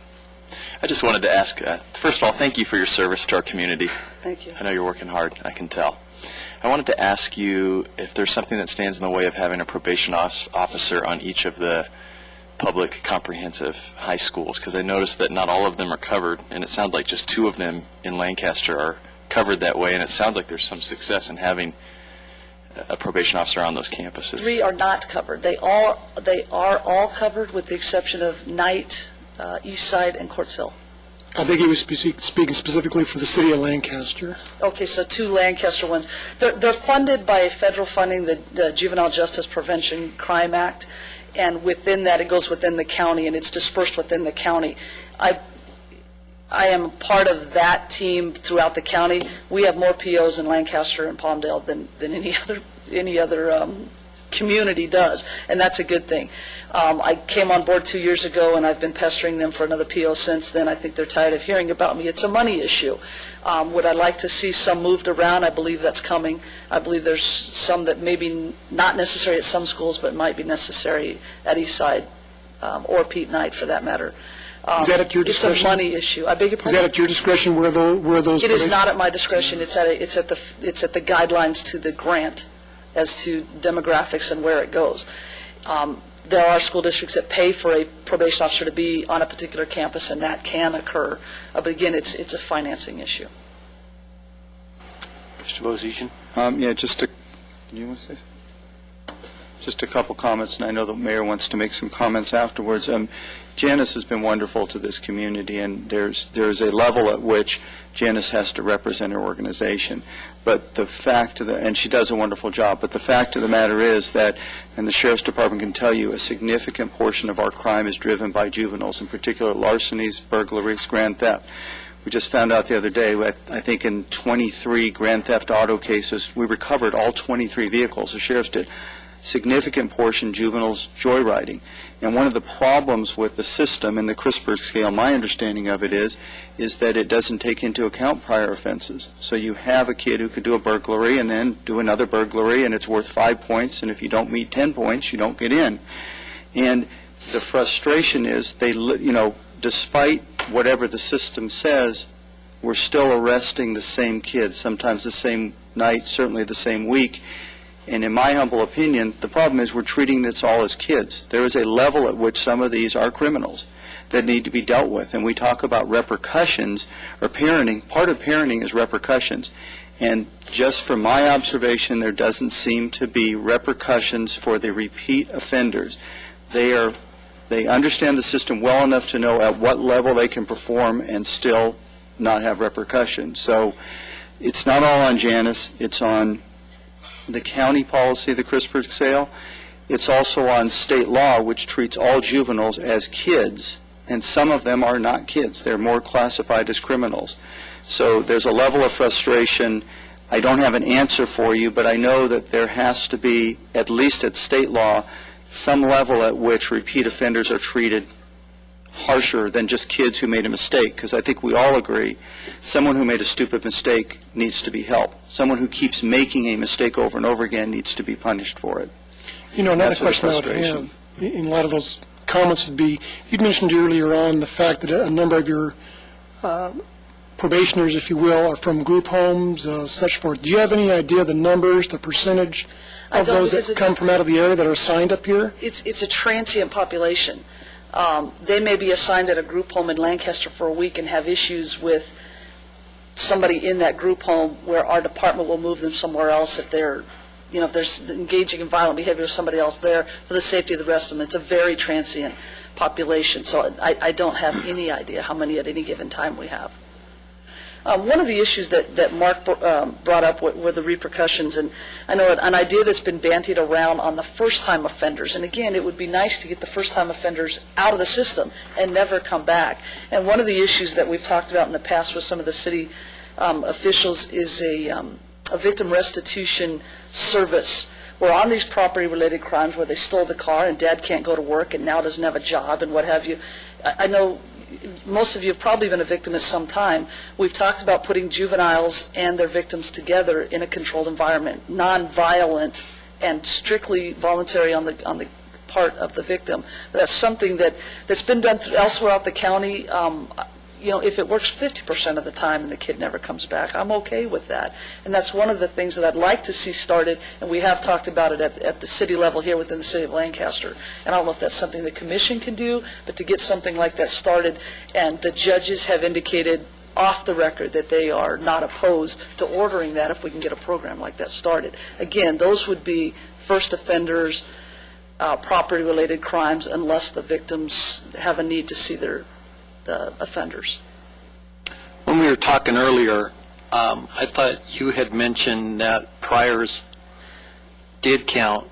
I just wanted to ask, first of all, thank you for your service to our community. Thank you. I know you're working hard, I can tell. I wanted to ask you if there's something that stands in the way of having a probation officer on each of the public comprehensive high schools, because I noticed that not all of them are covered, and it sounds like just 2 of them in Lancaster are covered that way, and it sounds like there's some success in having a probation officer on those campuses. 3 are not covered. They are all covered with the exception of Knight, Eastside, and Quartz Hill. I think he was speaking specifically for the city of Lancaster. Okay, so 2 Lancaster ones. They're funded by federal funding, the Juvenile Justice Prevention Crime Act, and within that, it goes within the county, and it's dispersed within the county. I am part of that team throughout the county. We have more POs in Lancaster and Palmdale than any other community does, and that's a good thing. I came on board 2 years ago, and I've been pestering them for another PO since then. I think they're tired of hearing about me. It's a money issue. Would I like to see some moved around? I believe that's coming. I believe there's some that maybe not necessary at some schools, but might be necessary at Eastside or Pete Knight, for that matter. Is that at your discretion? It's a money issue. I beg your pardon? Is that at your discretion where those? It is not at my discretion. It's at the guidelines to the grant as to demographics and where it goes. There are school districts that pay for a probation officer to be on a particular campus, and that can occur. But again, it's a financing issue. Mr. Bozian? Yeah, you want to say something? Just a couple comments, and I know the mayor wants to make some comments afterwards. Janice has been wonderful to this community, and there's a level at which Janice has to represent her organization. But the fact of and she does a wonderful job, but the fact of the matter is that, and the Sheriff's Department can tell you, a significant portion of our crime is driven by juveniles, in particular larcenies, burglaries, grand theft. We just found out the other day, I think in 23 grand theft auto cases, we recovered all 23 vehicles, the sheriffs did. Significant portion juveniles joyriding. And one of the problems with the system and the Crispberg scale, my understanding of it is that it doesn't take into account prior offenses. So you have a kid who could do a burglary and then do another burglary, and it's worth 5 points, and if you don't meet 10 points, you don't get in. And the frustration is despite whatever the system says, we're still arresting the same kids, sometimes the same night, certainly the same week. And in my humble opinion, the problem is we're treating this all as kids. There is a level at which some of these are criminals that need to be dealt with. And we talk about repercussions or parenting. Part of parenting is repercussions. And just from my observation, there doesn't seem to be repercussions for the repeat offenders. They understand the system well enough to know at what level they can perform and still not have repercussions. So it's not all on Janice. It's on the county policy, the Crispberg scale. It's also on state law, which treats all juveniles as kids, and some of them are not kids. They're more classified as criminals. So there's a level of frustration. I don't have an answer for you, but I know that there has to be, at least at state law, some level at which repeat offenders are treated harsher than just kids who made a mistake, because I think we all agree someone who made a stupid mistake needs to be helped. Someone who keeps making a mistake over and over again needs to be punished for it. Another question I would have in a lot of those comments would be, you'd mentioned earlier on the fact that a number of your probationers, if you will, are from group homes, such forth. Do you have any idea the numbers, the percentage of those that come from out of the area that are assigned up here? It's a transient population. They may be assigned at a group home in Lancaster for a week and have issues with somebody in that group home where our department will move them somewhere else if they're, if there's engaging in violent behavior with somebody else there for the safety of the rest of them. It's a very transient population, so I don't have any idea how many at any given time we have. One of the issues that Mark brought up were the repercussions, and I know an idea that's been bantied around on the first-time offenders. And again, it would be nice to get the first-time offenders out of the system and never come back. And one of the issues that we've talked about in the past with some of the city officials is a victim restitution service, where on these property-related crimes where they stole the car and dad can't go to work and now doesn't have a job and what have you. I know most of you have probably been a victim at some time. We've talked about putting juveniles and their victims together in a controlled environment, non-violent and strictly voluntary on the part of the victim. That's something that's been done elsewhere out the county. if it works 50% of the time and the kid never comes back, I'm okay with that. And that's one of the things that I'd like to see started, and we have talked about it at the city level here within the city of Lancaster. And I don't know if that's something the commission can do, but to get something like that started, and the judges have indicated off the record that they are not opposed to ordering that if we can get a program like that started. Again, those would be first offenders, property-related crimes, unless the victims have a need to see the offenders. When we were talking earlier, I thought you had mentioned that priors did count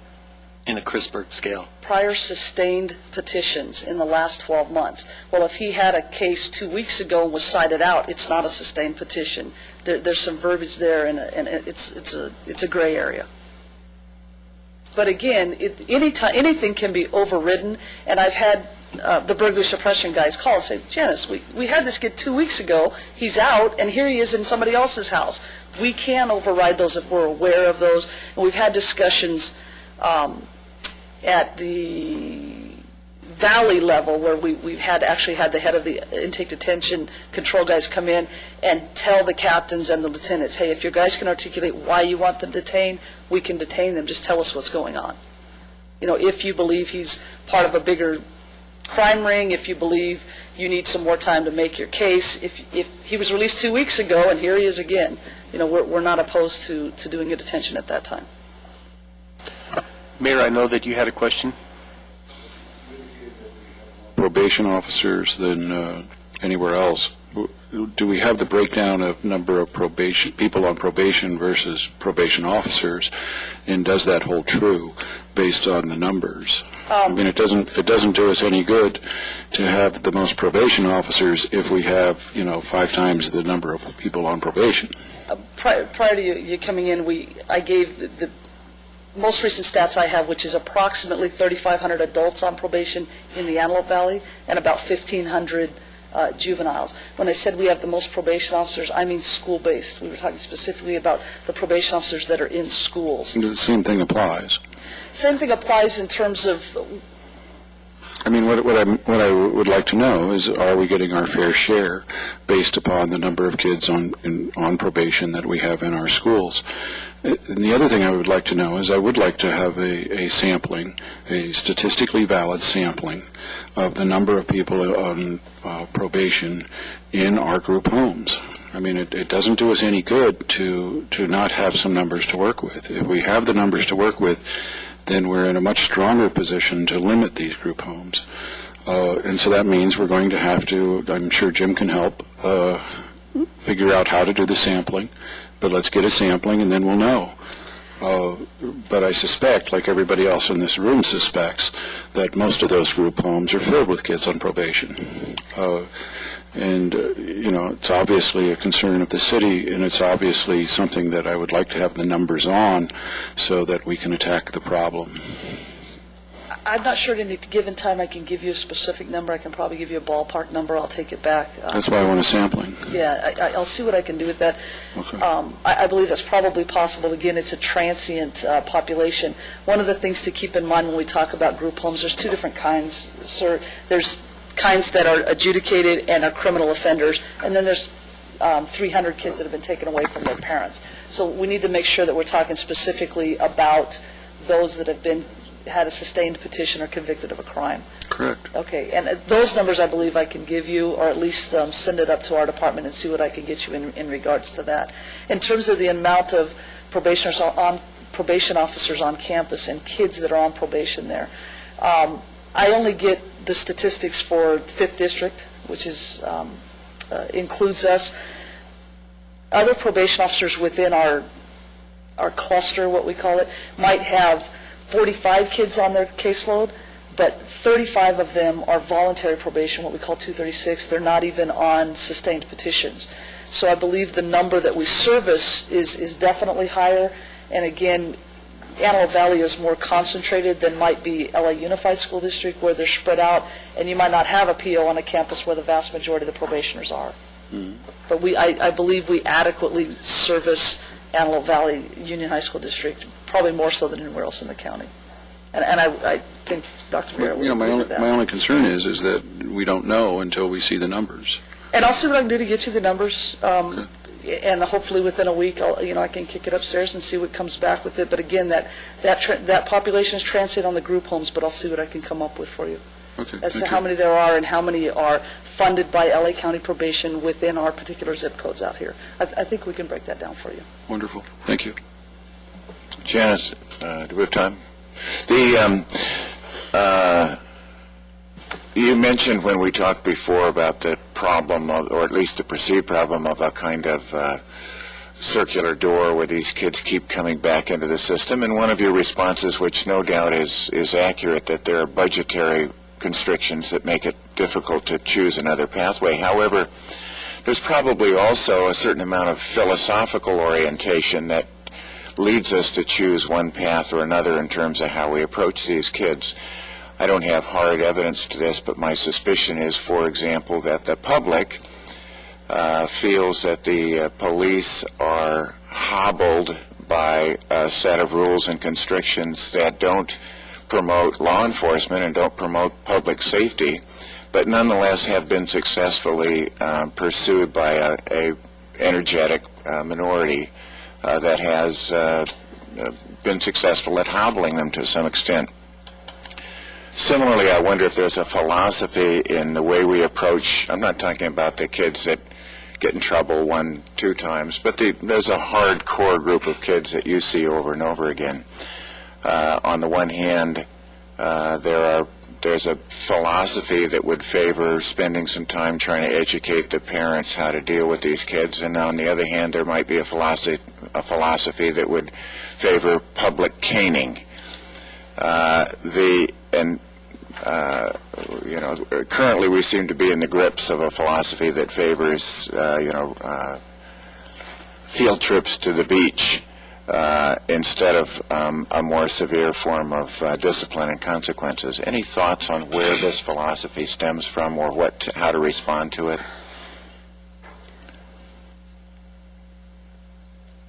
in a Christberg scale. Prior sustained petitions in the last 12 months. Well, if he had a case 2 weeks ago and was cited out, it's not a sustained petition. There's some verbiage there, and it's a gray area. But again, anything can be overridden, and I've had the burglary suppression guys call and say, Janice, we had this kid 2 weeks ago, he's out, and here he is in somebody else's house. We can override those if we're aware of those, and we've had discussions at the valley level where we've actually had the head of the intake detention control guys come in and tell the captains and the lieutenants, hey, if your guys can articulate why you want them detained, we can detain them. Just tell us what's going on. If you believe he's part of a bigger crime ring, if you believe you need some more time to make your case. If he was released 2 weeks ago and here he is again, we're not opposed to doing a detention at that time. Mayor, I know that you had a question. Probation officers than anywhere else. Do we have the breakdown of number of people on probation versus probation officers, and does that hold true based on the numbers? I mean, it doesn't do us any good to have the most probation officers if we have 5 times the number of people on probation. Prior to you coming in, I gave the most recent stats I have, which is approximately 3,500 adults on probation in the Antelope Valley and about 1,500 juveniles. When I said we have the most probation officers, I mean school-based. We were talking specifically about the probation officers that are in schools. And the same thing applies. Same thing applies in terms of... I mean, what I would like to know is, are we getting our fair share based upon the number of kids on probation that we have in our schools? And the other thing I would like to know is, I would like to have a sampling, a statistically valid sampling of the number of people on probation in our group homes. I mean, it doesn't do us any good to not have some numbers to work with. If we have the numbers to work with, then we're in a much stronger position to limit these group homes. And so that means we're going to have to, I'm sure Jim can help, figure out how to do the sampling, but let's get a sampling and then we'll know. But I suspect, like everybody else in this room suspects, that most of those group homes are filled with kids on probation. It's obviously a concern of the city, and it's obviously something that I would like to have the numbers on so that we can attack the problem. I'm not sure at any given time I can give you a specific number. I can probably give you a ballpark number. I'll take it back. That's why I want a sampling. Yeah, I'll see what I can do with that. Okay. I believe that's probably possible. Again, it's a transient population. One of the things to keep in mind when we talk about group homes, there's 2 different kinds, sir. There's kinds that are adjudicated and are criminal offenders, and then there's 300 kids that have been taken away from their parents. So we need to make sure that we're talking specifically about those that have had a sustained petition or convicted of a crime. Correct. Okay, and those numbers I believe I can give you, or at least send it up to our department and see what I can get you in regards to that. In terms of the amount of probation officers on campus and kids that are on probation there, I only get the statistics for 5th District, which is includes us. Other probation officers within our cluster, what we call it, might have 45 kids on their caseload, but 35 of them are voluntary probation, what we call 236. They're not even on sustained petitions. So I believe the number that we service is definitely higher, and again, Antelope Valley is more concentrated than might be LA Unified School District, where they're spread out, and you might not have a PO on a campus where the vast majority of the probationers are. Mm-hmm. But I believe we adequately service Antelope Valley Union High School District, probably more so than anywhere else in the county. And I think Dr. Vera would agree with that. My only concern is that we don't know until we see the numbers. And I'll see what I can do to get you the numbers, and hopefully within a week, I can kick it upstairs and see what comes back with it. But again, that population is transient on the group homes, but I'll see what I can come up with for you as to how many there are and how many are funded by LA County Probation within our particular zip codes out here. I think we can break that down for you. Wonderful. Thank you. Janice, do we have time? You mentioned when we talked before about the problem, or at least the perceived problem of a kind of circular door where these kids keep coming back into the system, and one of your responses, which no doubt is accurate, that there are budgetary constrictions that make it difficult to choose another pathway. However, there's probably also a certain amount of philosophical orientation that leads us to choose one path or another in terms of how we approach these kids. I don't have hard evidence to this, but my suspicion is, for example, that the public feels that the police are hobbled by a set of rules and constrictions that don't promote law enforcement and don't promote public safety, but nonetheless have been successfully pursued by a energetic minority that has been successful at hobbling them to some extent. Similarly, I wonder if there's a philosophy in the way we approach, I'm not talking about the kids that get in trouble 1-2 times, but there's a hardcore group of kids that you see over and over again. On the one hand, there's a philosophy that would favor spending some time trying to educate the parents how to deal with these kids, and on the other hand, there might be a philosophy that would favor public caning. Currently we seem to be in the grips of a philosophy that favors, field trips to the beach instead of a more severe form of discipline and consequences. Any thoughts on where this philosophy stems from, or how to respond to it?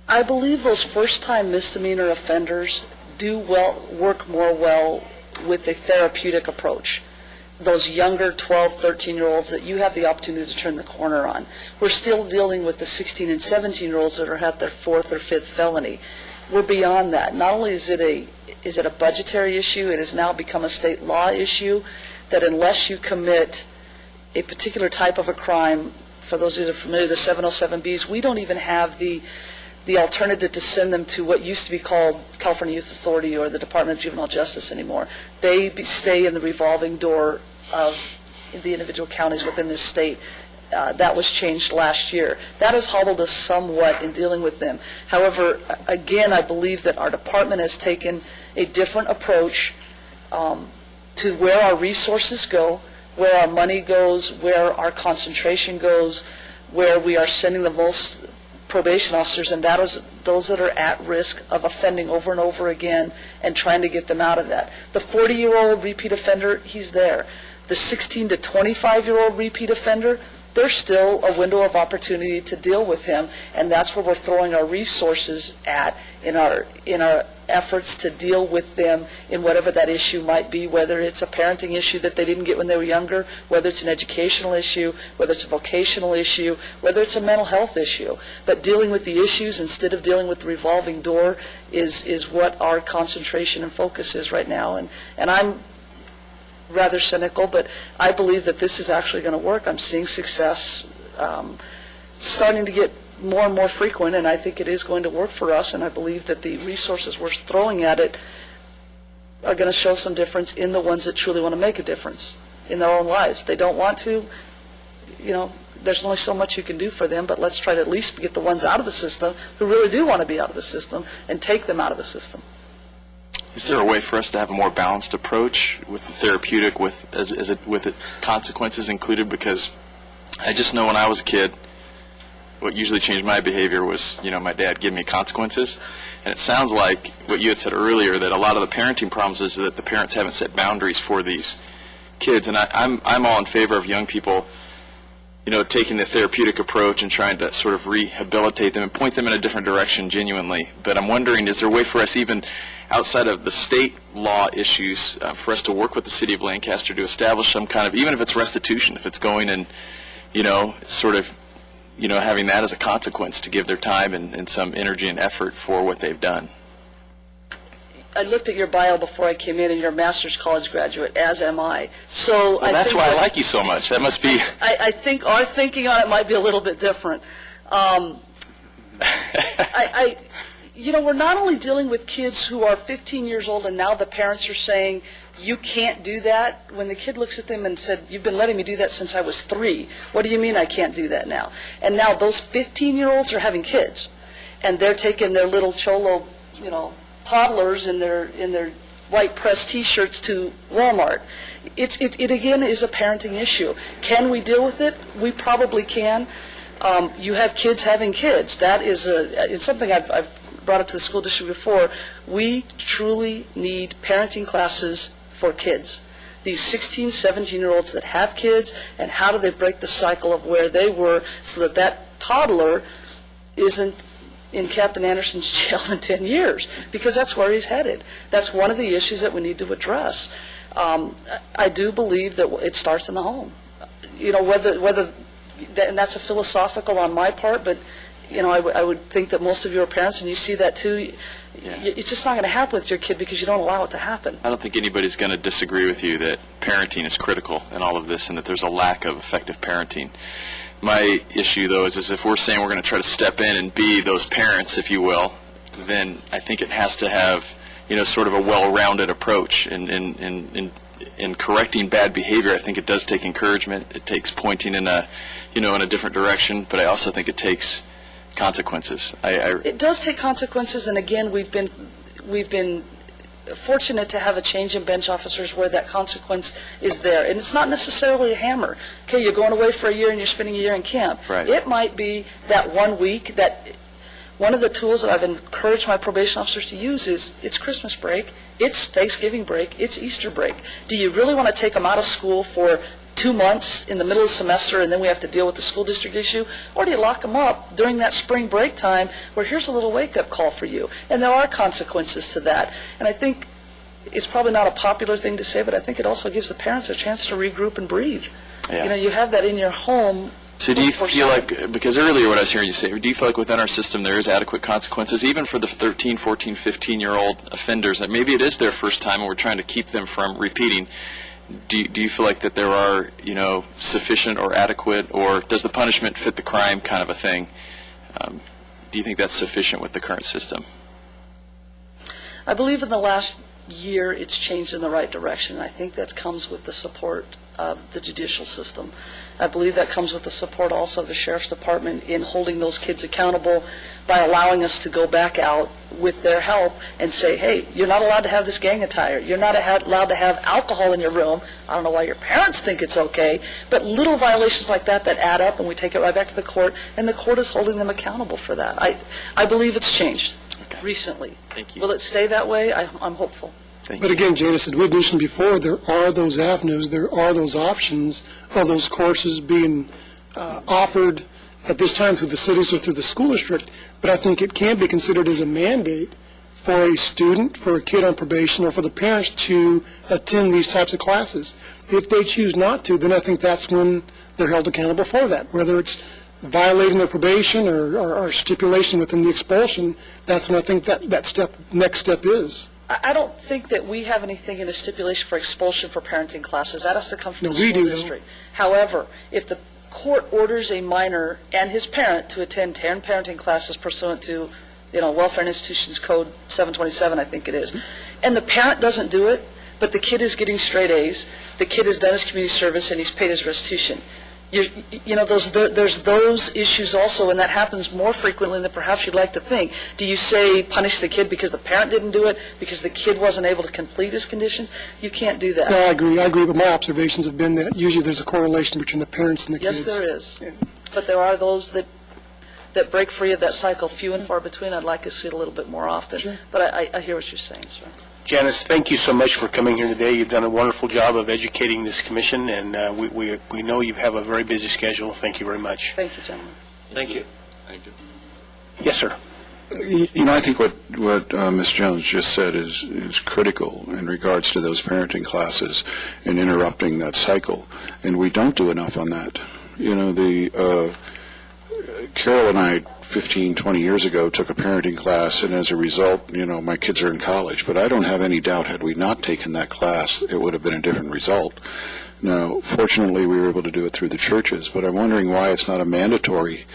I believe those first-time misdemeanor offenders do work more well with a therapeutic approach. Those younger 12, 13-year-olds that you have the opportunity to turn the corner on. We're still dealing with the 16 and 17-year-olds that are at their 4th or 5th felony. We're beyond that. Not only is it a budgetary issue, it has now become a state law issue that unless you commit a particular type of a crime, for those that are familiar, the 707Bs, we don't even have the alternative to send them to what used to be called California Youth Authority or the Department of Juvenile Justice anymore. They stay in the revolving door of the individual counties within this state. That was changed last year. That has hobbled us somewhat in dealing with them. However, again, I believe that our department has taken a different approach to where our resources go, where our money goes, where our concentration goes, where we are sending the most probation officers, and that is those that are at risk of offending over and over again and trying to get them out of that. The 40-year-old repeat offender, he's there. The 16 to 25-year-old repeat offender, there's still a window of opportunity to deal with him, and that's where we're throwing our resources at in our efforts to deal with them in whatever that issue might be, whether it's a parenting issue that they didn't get when they were younger, whether it's an educational issue, whether it's a vocational issue, whether it's a mental health issue. But dealing with the issues instead of dealing with the revolving door is what our concentration and focus is right now. And I'm rather cynical, but I believe that this is actually going to work. I'm seeing success starting to get more and more frequent, and I think it is going to work for us, and I believe that the resources we're throwing at it are going to show some difference in the ones that truly want to make a difference in their own lives. They don't want to, there's only so much you can do for them, but let's try to at least get the ones out of the system who really do want to be out of the system and take them out of the system. Is there a way for us to have a more balanced approach with the therapeutic, with the consequences included? Because I just know when I was a kid, what usually changed my behavior was, my dad giving me consequences. And it sounds like what you had said earlier, that a lot of the parenting problems is that the parents haven't set boundaries for these kids. And I'm all in favor of young people, taking the therapeutic approach and trying to sort of rehabilitate them and point them in a different direction genuinely. But I'm wondering, is there a way for us, even outside of the state law issues, for us to work with the city of Lancaster to establish some kind of, even if it's restitution, if it's going and sort of, having that as a consequence to give their time and some energy and effort for what they've done. I looked at your bio before I came in, and you're a master's college graduate, as am I. So Well, that's why I like you so much. That must be... I think our thinking on it might be a little bit different. We're not only dealing with kids who are 15 years old, and now the parents are saying, you can't do that. When the kid looks at them and said, you've been letting me do that since I was 3. What do you mean I can't do that now? And now those 15-year-olds are having kids, and they're taking their little cholo, toddlers in their white pressed T-shirts to Walmart. It again is a parenting issue. Can we deal with it? We probably can. You have kids having kids. That is it's something I've brought up to the school district before. We truly need parenting classes for kids. These 16, 17-year-olds that have kids, and how do they break the cycle of where they were so that toddler isn't in Captain Anderson's jail in 10 years, because that's where he's headed. That's one of the issues that we need to address. I do believe that it starts in the home. Whether and that's a philosophical on my part, but I would think that most of you are parents, and you see that too. It's just not going to happen with your kid because you don't allow it to happen. I don't think anybody's going to disagree with you that parenting is critical in all of this and that there's a lack of effective parenting. My issue, though, is if we're saying we're going to try to step in and be those parents, if you will, then I think it has to have, sort of a well-rounded approach. In correcting bad behavior, I think it does take encouragement. It takes pointing in a different direction, but I also think it takes consequences. It does take consequences, and again, we've been fortunate to have a change in bench officers where that consequence is there. And it's not necessarily a hammer. Okay, you're going away for a year and you're spending a year in camp. Right. It might be that 1 week that one of the tools that I've encouraged my probation officers to use is it's Christmas break, it's Thanksgiving break, it's Easter break. Do you really want to take them out of school for 2 months in the middle of the semester and then we have to deal with the school district issue? Or do you lock them up during that spring break time where here's a little wake-up call for you? And there are consequences to that. And I think it's probably not a popular thing to say, but I think it also gives the parents a chance to regroup and breathe. Yeah. You have that in your home. So do you feel like, because earlier what I was hearing you say, do you feel like within our system there is adequate consequences, even for the 13, 14, 15-year-old offenders, that maybe it is their first time and we're trying to keep them from repeating? Do you feel like that there are, sufficient or adequate, or does the punishment fit the crime kind of a thing? Do you think that's sufficient with the current system? I believe in the last year it's changed in the right direction. I think that comes with the support of the judicial system. I believe that comes with the support also of the Sheriff's Department in holding those kids accountable by allowing us to go back out with their help and say, hey, you're not allowed to have this gang attire. You're not allowed to have alcohol in your room. I don't know why your parents think it's okay, but little violations like that add up, and we take it right back to the court, and the court is holding them accountable for that. I believe it's changed recently. Thank you. Will it stay that way? I'm hopeful. But again, Janice, as we mentioned before, there are those avenues, there are those options of those courses being offered at this time through the cities or through the school district. But I think it can be considered as a mandate for a student, for a kid on probation, or for the parents to attend these types of classes. If they choose not to, then I think that's when they're held accountable for that, whether it's violating their probation or stipulation within the expulsion. That's when I think that next step is. I don't think that we have anything in the stipulation for expulsion for parenting classes. That has to come from the school district. However, if the court orders a minor and his parent to attend 10 parenting classes pursuant to, Welfare and Institutions Code 727, I think it is, and the parent doesn't do it, but the kid is getting straight A's, the kid has done his community service, and he's paid his restitution. There's those issues also, and that happens more frequently than perhaps you'd like to think. Do you say punish the kid because the parent didn't do it, because the kid wasn't able to complete his conditions? You can't do that. No, I agree, but my observations have been that usually there's a correlation between the parents and the kids. Yes, there is. Yeah. But there are those that break free of that cycle, few and far between. I'd like to see it a little bit more often. Sure. But I hear what you're saying, sir. Janice, thank you so much for coming here today. You've done a wonderful job of educating this commission, and we know you have a very busy schedule. Thank you very much. Thank you, gentlemen. Thank you. Yes, sir. I think what Ms. Jones just said is critical in regards to those parenting classes and interrupting that cycle, and we don't do enough on that. You know, Carol and I 15, 20 years ago took a parenting class, and as a result, you know, my kids are in college. But I don't have any doubt, had we not taken that class, it would have been a different result. Now, fortunately, we were able to do it through the churches, but I'm wondering why it's not a mandatory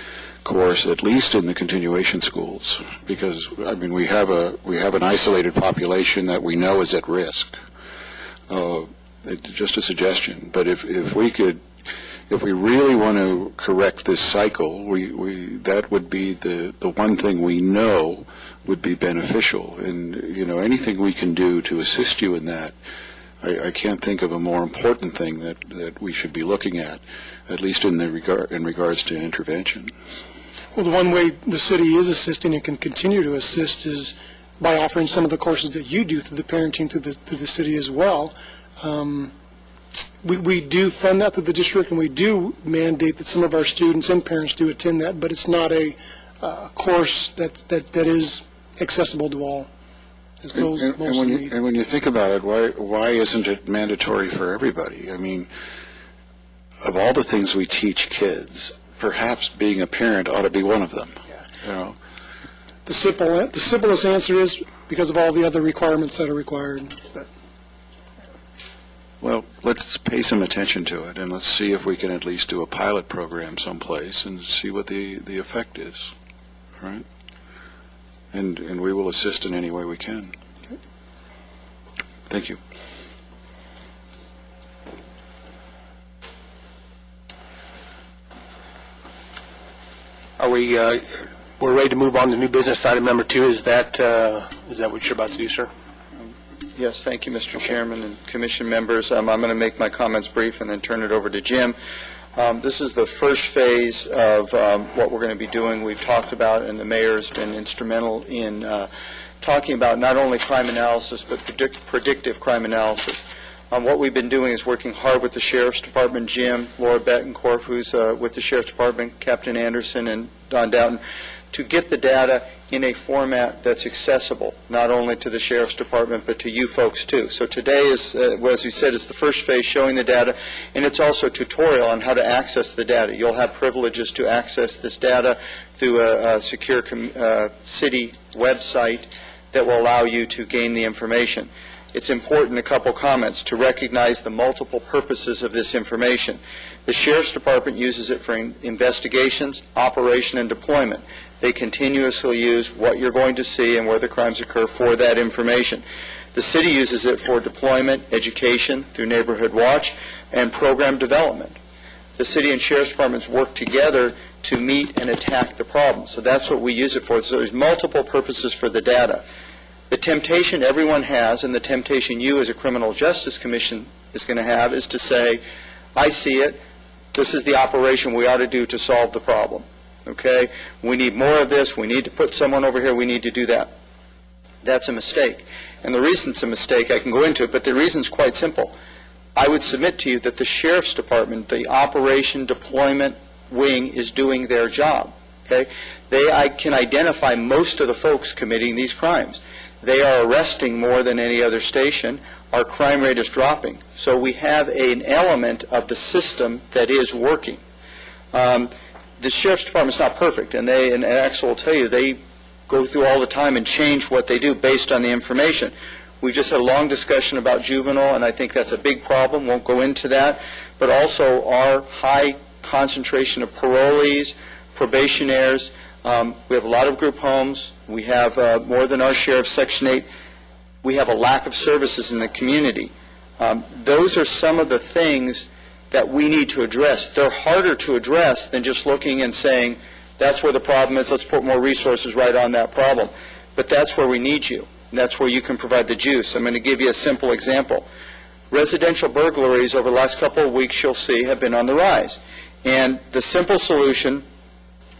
course, at least in the continuation schools, because, I mean, we have an isolated population that we know is at risk. Just a suggestion, but if we really want to correct this cycle, that would be the one thing we know would be beneficial. And, you know, anything we can do to assist you in that, I can't think of a more important thing that we should be looking at least in regards to intervention. Well, the one way the city is assisting and can continue to assist is by offering some of the courses that you do through the parenting through the city as well. We do fund that through the district, and we do mandate that some of our students and parents do attend that, but it's not a course that is accessible to all. And when you think about it, why isn't it mandatory for everybody? I mean, of all the things we teach kids, perhaps being a parent ought to be one of them. Yeah. You know, the simplest answer is because of all the other requirements that are required. But. Well, let's pay some attention to it, and let's see if we can at least do a pilot program someplace and see what the effect is. All right? And we will assist in any way we can. Okay. Thank you. Are we, we're ready to move on to new business item number 2. Is that what you're about to do, sir? Yes, thank you, Mr. Chairman and Commission members. I'm going to make my comments brief and then turn it over to Jim. This is the first phase of what we're going to be doing. We've talked about, and the mayor has been instrumental in talking about not only crime analysis, but predictive crime analysis. What we've been doing is working hard with the Sheriff's Department, Jim, Laura Bettencourt, who's with the Sheriff's Department, Captain Anderson, and Don Doughton, to get the data in a format that's accessible, not only to the Sheriff's Department, but to you folks too. So today is, as we said, is the first phase showing the data, and it's also a tutorial on how to access the data. You'll have privileges to access this data through a secure city website that will allow you to gain the information. It's important, a couple comments, to recognize the multiple purposes of this information. The Sheriff's Department uses it for investigations, operation, and deployment. They continuously use what you're going to see and where the crimes occur for that information. The city uses it for deployment, education, through Neighborhood Watch, and program development. The city and Sheriff's Departments work together to meet and attack the problem. So that's what we use it for. So there's multiple purposes for the data. The temptation everyone has, and the temptation you as a Criminal Justice Commission is going to have, is to say, I see it, this is the operation we ought to do to solve the problem. Okay? We need more of this, we need to put someone over here, we need to do that. That's a mistake. And the reason it's a mistake, I can go into it, but the reason's quite simple. I would submit to you that the Sheriff's Department, the operation deployment wing, is doing their job. Okay? They can identify most of the folks committing these crimes. They are arresting more than any other station. Our crime rate is dropping. So we have an element of the system that is working. The Sheriff's Department's not perfect, and Axel will tell you, they go through all the time and change what they do based on the information. We've just had a long discussion about juvenile, and I think that's a big problem. Won't go into that. But also our high concentration of parolees, probationaires. We have a lot of group homes. We have more than our share of Section 8. We have a lack of services in the community. Those are some of the things that we need to address. They're harder to address than just looking and saying, that's where the problem is, let's put more resources right on that problem. But that's where we need you, and that's where you can provide the juice. I'm going to give you a simple example. Residential burglaries over the last couple of weeks, you'll see, have been on the rise. And the simple solution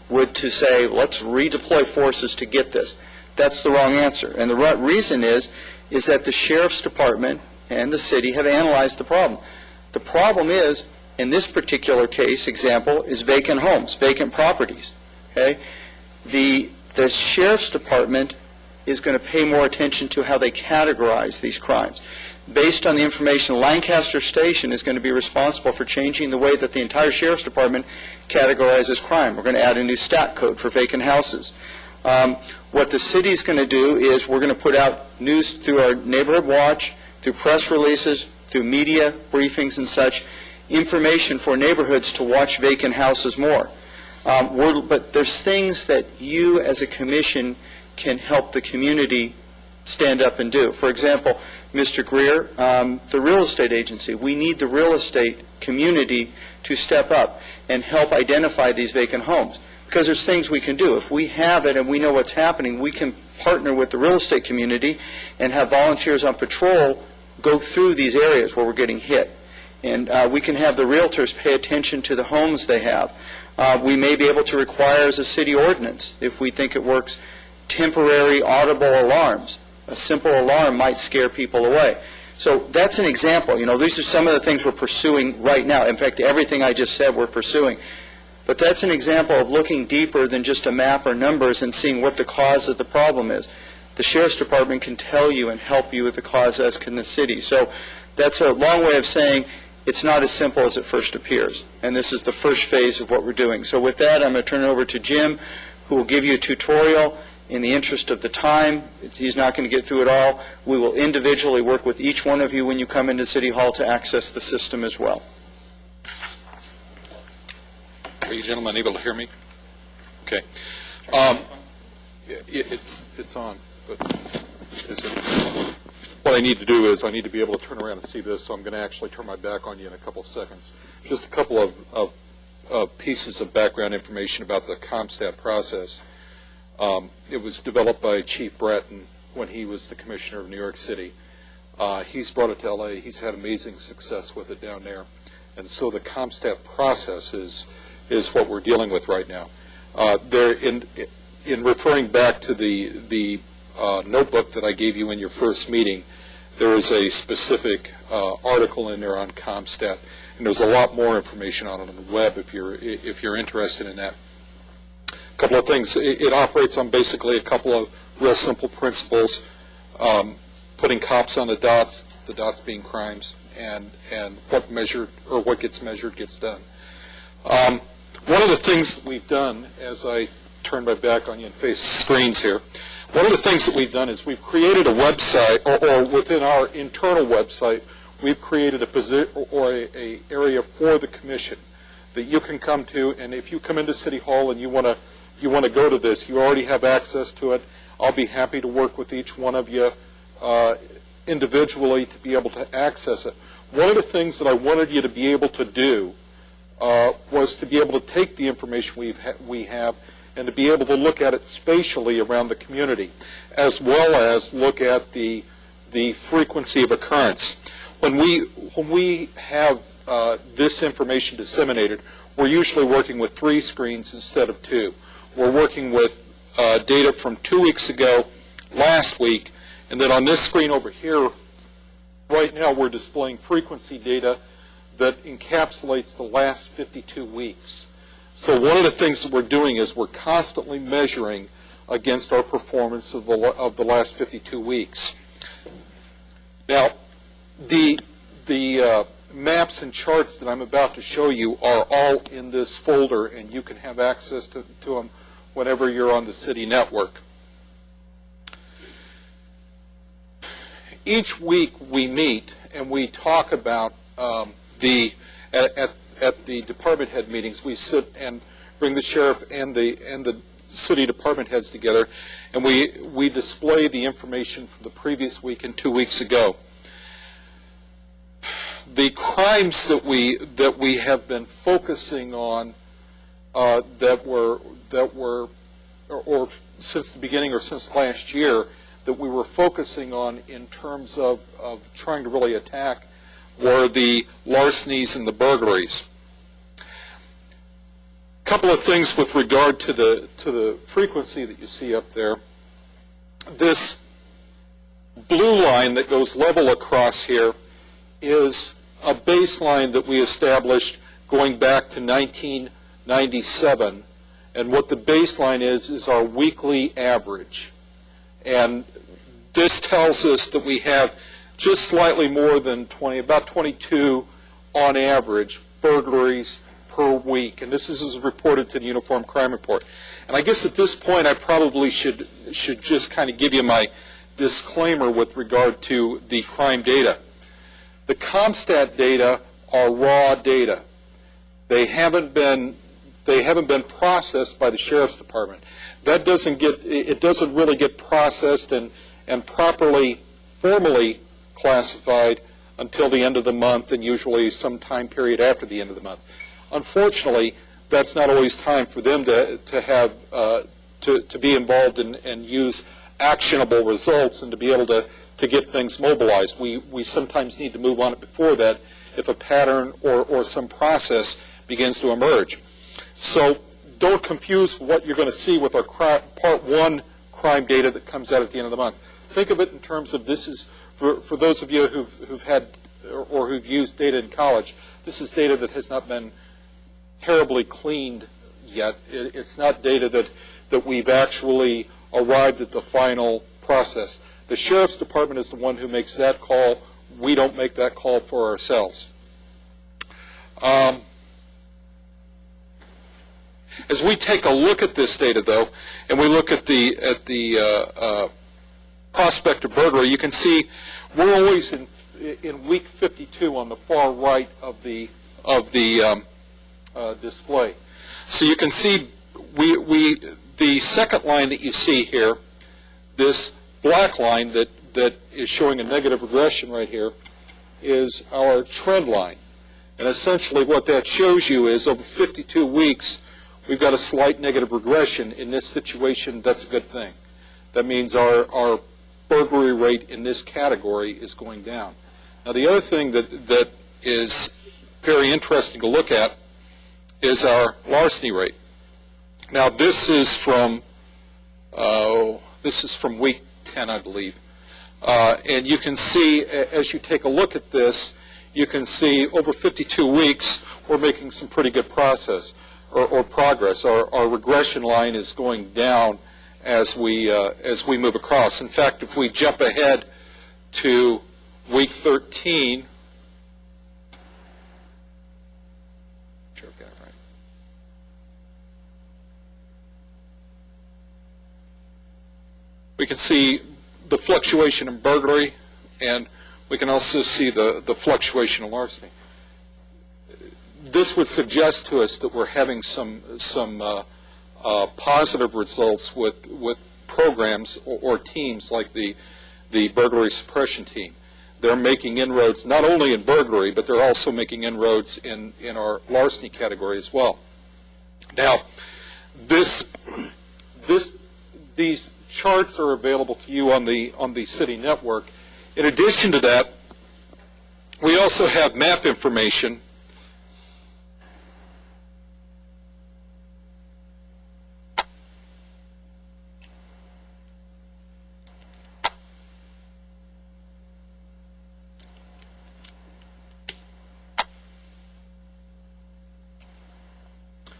would to say, let's redeploy forces to get this. That's the wrong answer. And the right reason is that the Sheriff's Department and the city have analyzed the problem. The problem is, in this particular case, example, is vacant homes, vacant properties. Okay? The Sheriff's Department is going to pay more attention to how they categorize these crimes. Based on the information, Lancaster Station is going to be responsible for changing the way that the entire Sheriff's Department categorizes crime. We're going to add a new stat code for vacant houses. What the city's going to do is we're going to put out news through our Neighborhood Watch, through press releases, through media briefings and such, information for neighborhoods to watch vacant houses more. But there's things that you as a commission can help the community stand up and do. For example, Mr. Greer, the real estate agency, we need the real estate community to step up and help identify these vacant homes. Because there's things we can do. If we have it and we know what's happening, we can partner with the real estate community and have volunteers on patrol go through these areas where we're getting hit. And we can have the realtors pay attention to the homes they have. We may be able to require as a city ordinance, if we think it works, temporary audible alarms. A simple alarm might scare people away. So that's an example. You know, these are some of the things we're pursuing right now. In fact, everything I just said we're pursuing. But that's an example of looking deeper than just a map or numbers and seeing what the cause of the problem is. The Sheriff's Department can tell you and help you with the cause, as can the city. So that's a long way of saying it's not as simple as it first appears. And this is the first phase of what we're doing. So with that, I'm going to turn it over to Jim, who will give you a tutorial. In the interest of the time, he's not going to get through it all. We will individually work with each one of you when you come into City Hall to access the system as well. Are you gentlemen able to hear me? Okay. It's on. But what I need to do is I need to be able to turn around and see this, so I'm going to actually turn my back on you in a couple of seconds. Just a couple of pieces of background information about the CompStat process. It was developed by Chief Bratton when he was the Commissioner of New York City. He's brought it to L.A. He's had amazing success with it down there. And so the CompStat process is what we're dealing with right now. In referring back to the notebook that I gave you in your first meeting, there is a specific article in there on CompStat, and there's a lot more information on it on the web if you're interested in that. A couple of things. It operates on basically a couple of real simple principles, putting cops on the dots being crimes, and what gets measured gets done. One of the things that we've done, as I turn my back on you and face screens here, one of the things that we've done is we've created a website, or within our internal website, we've created a area for the commission that you can come to, and if you come into City Hall and you want to go to this, you already have access to it. I'll be happy to work with each one of you individually to be able to access it. One of the things that I wanted you to be able to do was to be able to take the information we have and to be able to look at it spatially around the community, as well as look at the frequency of occurrence. When we have this information disseminated, we're usually working with 3 screens instead of 2. We're working with data from 2 weeks ago, last week, and then on this screen over here, right now we're displaying frequency data that encapsulates the last 52 weeks. So one of the things that we're doing is we're constantly measuring against our performance of the last 52 weeks. Now, the maps and charts that I'm about to show you are all in this folder, and you can have access to them whenever you're on the city network. Each week we meet and we talk about at the department head meetings. We sit and bring the sheriff and the city department heads together, and we display the information from the previous week and 2 weeks ago. The crimes that we have been focusing on that were since the beginning or since last year that we were focusing on in terms of trying to really attack were the larcenies and the burglaries. A couple of things with regard to the frequency that you see up there. This blue line that goes level across here is a baseline that we established going back to 1997. And what the baseline is our weekly average. And this tells us that we have just slightly more than 20, about 22 on average, burglaries per week. And this is as reported to the Uniform Crime Report. And I guess at this point I probably should just kind of give you my disclaimer with regard to the crime data. The CompStat data are raw data. They haven't been processed by the Sheriff's Department. That doesn't really get processed and properly, formally classified until the end of the month, and usually some time period after the end of the month. Unfortunately, that's not always time for them to be involved and use actionable results and to be able to get things mobilized. We sometimes need to move on it before that if a pattern or some process begins to emerge. So don't confuse what you're going to see with our Part 1 crime data that comes out at the end of the month. Think of it in terms of this is, for those of you who've had or who've used data in college, this is data that has not been terribly cleaned yet. It's not data that we've actually arrived at the final process. The Sheriff's Department is the one who makes that call. We don't make that call for ourselves. As we take a look at this data, though, and we look at the prospect of burglary, you can see we're always in week 52 on the far right of the display. So you can see the second line that you see here, this black line that is showing a negative regression right here, is our trend line. And essentially what that shows you is over 52 weeks, we've got a slight negative regression. In this situation, that's a good thing. That means our burglary rate in this category is going down. Now, the other thing that is very interesting to look at is our larceny rate. Now, this is from week 10, I believe. And you can see, as you take a look at this, you can see over 52 weeks, we're making some pretty good progress. Our regression line is going down as we move across. In fact, if we jump ahead to week 13, sure I've got it right. We can see the fluctuation in burglary, and we can also see the fluctuation in larceny. This would suggest to us that we're having some positive results with programs or teams like the burglary suppression team. They're making inroads not only in burglary, but they're also making inroads in our larceny category as well. Now, these charts are available to you on the city network. In addition to that, we also have map information .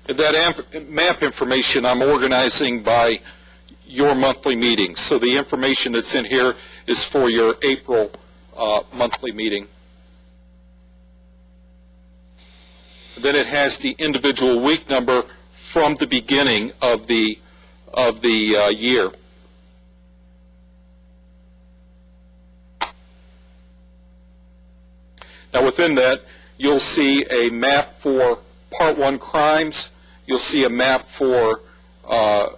That map information I'm organizing by your monthly meetings. So the information that's in here is for your April monthly meeting. Then it has the individual week number from the beginning of the year. Now within that, you'll see a map for Part 1 crimes. You'll see a map for the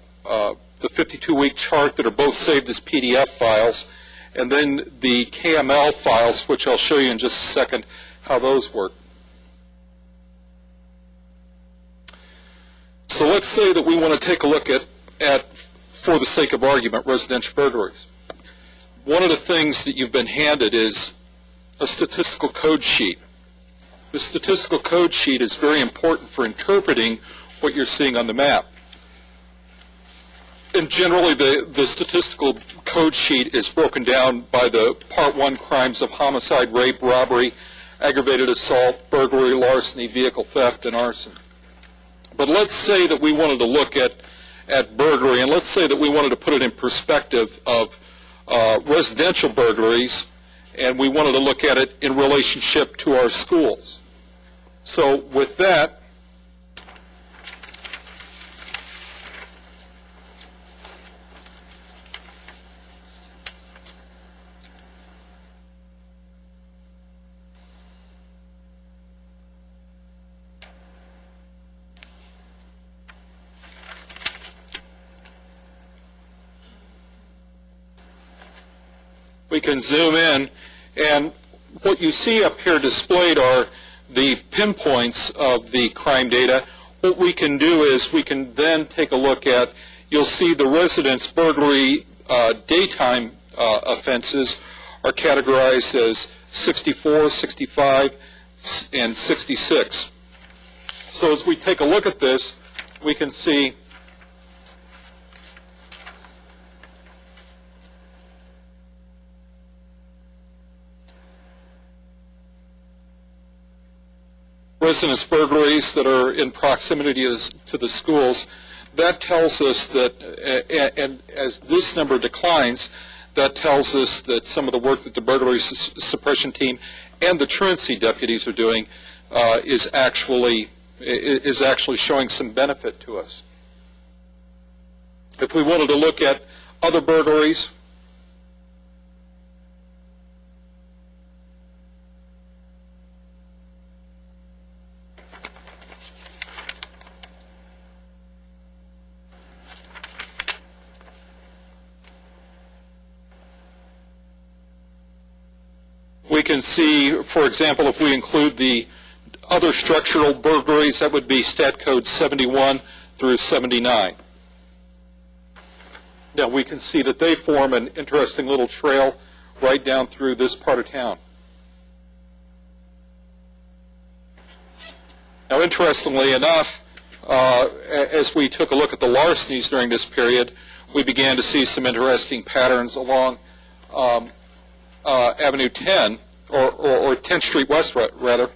52-week chart that are both saved as PDF files, and then the KML files, which I'll show you in just a second how those work. So let's say that we want to take a look at, for the sake of argument, residential burglaries. One of the things that you've been handed is a statistical code sheet. The statistical code sheet is very important for interpreting what you're seeing on the map. And generally, the statistical code sheet is broken down by the Part 1 crimes of homicide, rape, robbery, aggravated assault, burglary, larceny, vehicle theft, and arson. But let's say that we wanted to look at burglary, and let's say that we wanted to put it in perspective of residential burglaries and we wanted to look at it in relationship to our schools. So with that, we can zoom in, and what you see up here displayed are the pinpoints of the crime data. What we can do is we can then take a look at, you'll see the residence burglary daytime offenses are categorized as 64, 65, and 66. So as we take a look at this, we can see residence burglaries that are in proximity to the schools. That tells us that, and as this number declines, that tells us that some of the work that the burglary suppression team and the truancy deputies are doing is actually showing some benefit to us. If we wanted to look at other burglaries, we can see, for example, if we include the other structural burglaries, that would be Stat Code 71 through 79. Now we can see that they form an interesting little trail right down through this part of town. Now, interestingly enough, as we took a look at the larcenies during this period, we began to see some interesting patterns along Avenue 10, or 10th Street West, rather,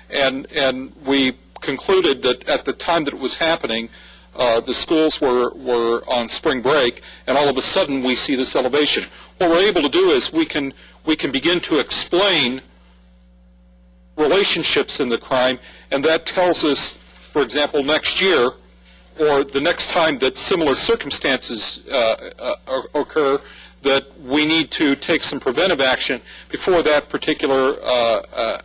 and we concluded that at the time that it was happening, the schools were on spring break, and all of a sudden we see this elevation. What we're able to do is we can begin to explain relationships in the crime, and that tells us, for example, next year, or the next time that similar circumstances occur, that we need to take some preventive action before that particular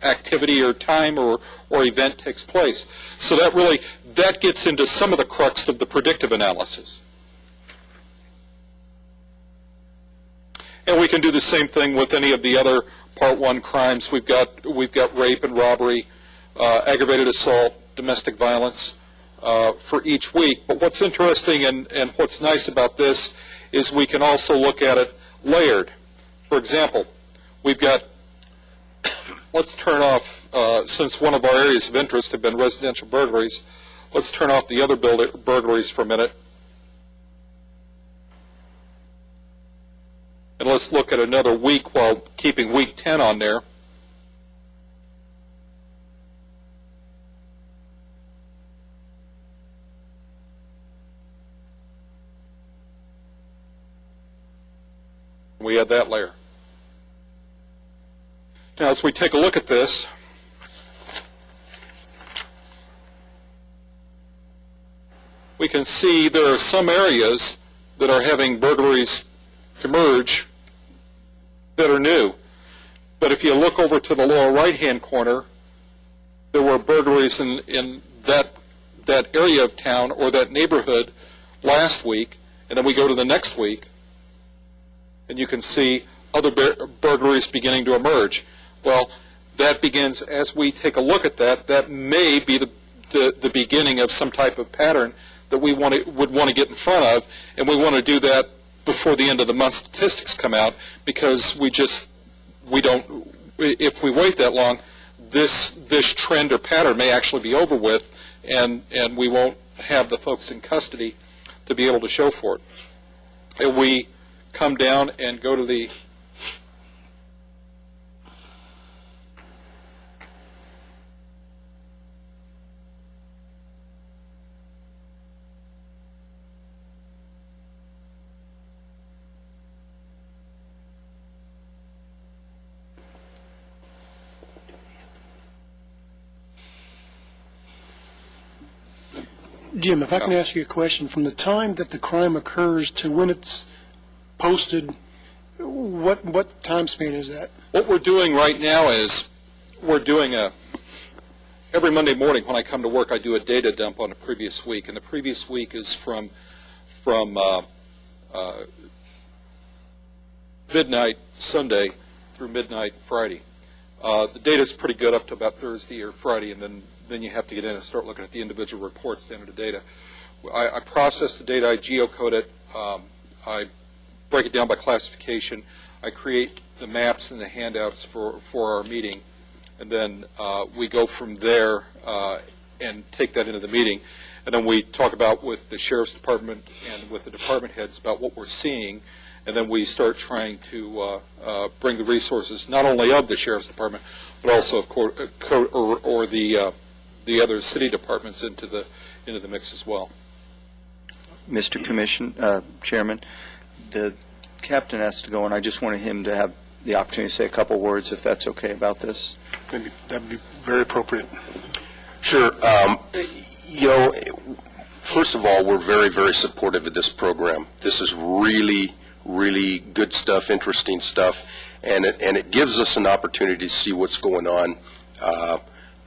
activity or time or event takes place. So that gets into some of the crux of the predictive analysis. And we can do the same thing with any of the other Part 1 crimes. We've got rape and robbery, aggravated assault, domestic violence for each week. But what's interesting and what's nice about this is we can also look at it layered. For example, we've got, let's turn off, since one of our areas of interest have been residential burglaries, let's turn off the other burglaries for a minute. And let's look at another week while keeping week 10 on there. We add that layer. Now, as we take a look at this, we can see there are some areas that are having burglaries emerge that are new. But if you look over to the lower right-hand corner, there were burglaries in that area of town or that neighborhood last week, and then we go to the next week, and you can see other burglaries beginning to emerge. Well, that begins, as we take a look at that, that may be the beginning of some type of pattern that we would want to get in front of, and we want to do that before the end of the month statistics come out, because we don't, if we wait that long, this trend or pattern may actually be over with, and we won't have the folks in custody to be able to show for it. And we come down and go to the Jim, if I can ask you a question, from the time that the crime occurs to when it's posted, what time span is that? What we're doing right now is we're doing every Monday morning when I come to work, I do a data dump on the previous week, and the previous week is from midnight Sunday through midnight Friday. The data is pretty good up to about Thursday or Friday, and then you have to get in and start looking at the individual reports down to the data. I process the data, I geocode it, I break it down by classification, I create the maps and the handouts for our meeting, and then we go from there and take that into the meeting, and then we talk about with the Sheriff's Department and with the department heads about what we're seeing, and then we start trying to bring the resources not only of the Sheriff's Department, but also of course, or the other city departments into the mix as well. Mr. Chairman, the captain has to go, and I just wanted him to have the opportunity to say a couple words, if that's okay, about this. That would be very appropriate. Sure. First of all, we're very, very supportive of this program. This is really, really good stuff, interesting stuff, and it gives us an opportunity to see what's going on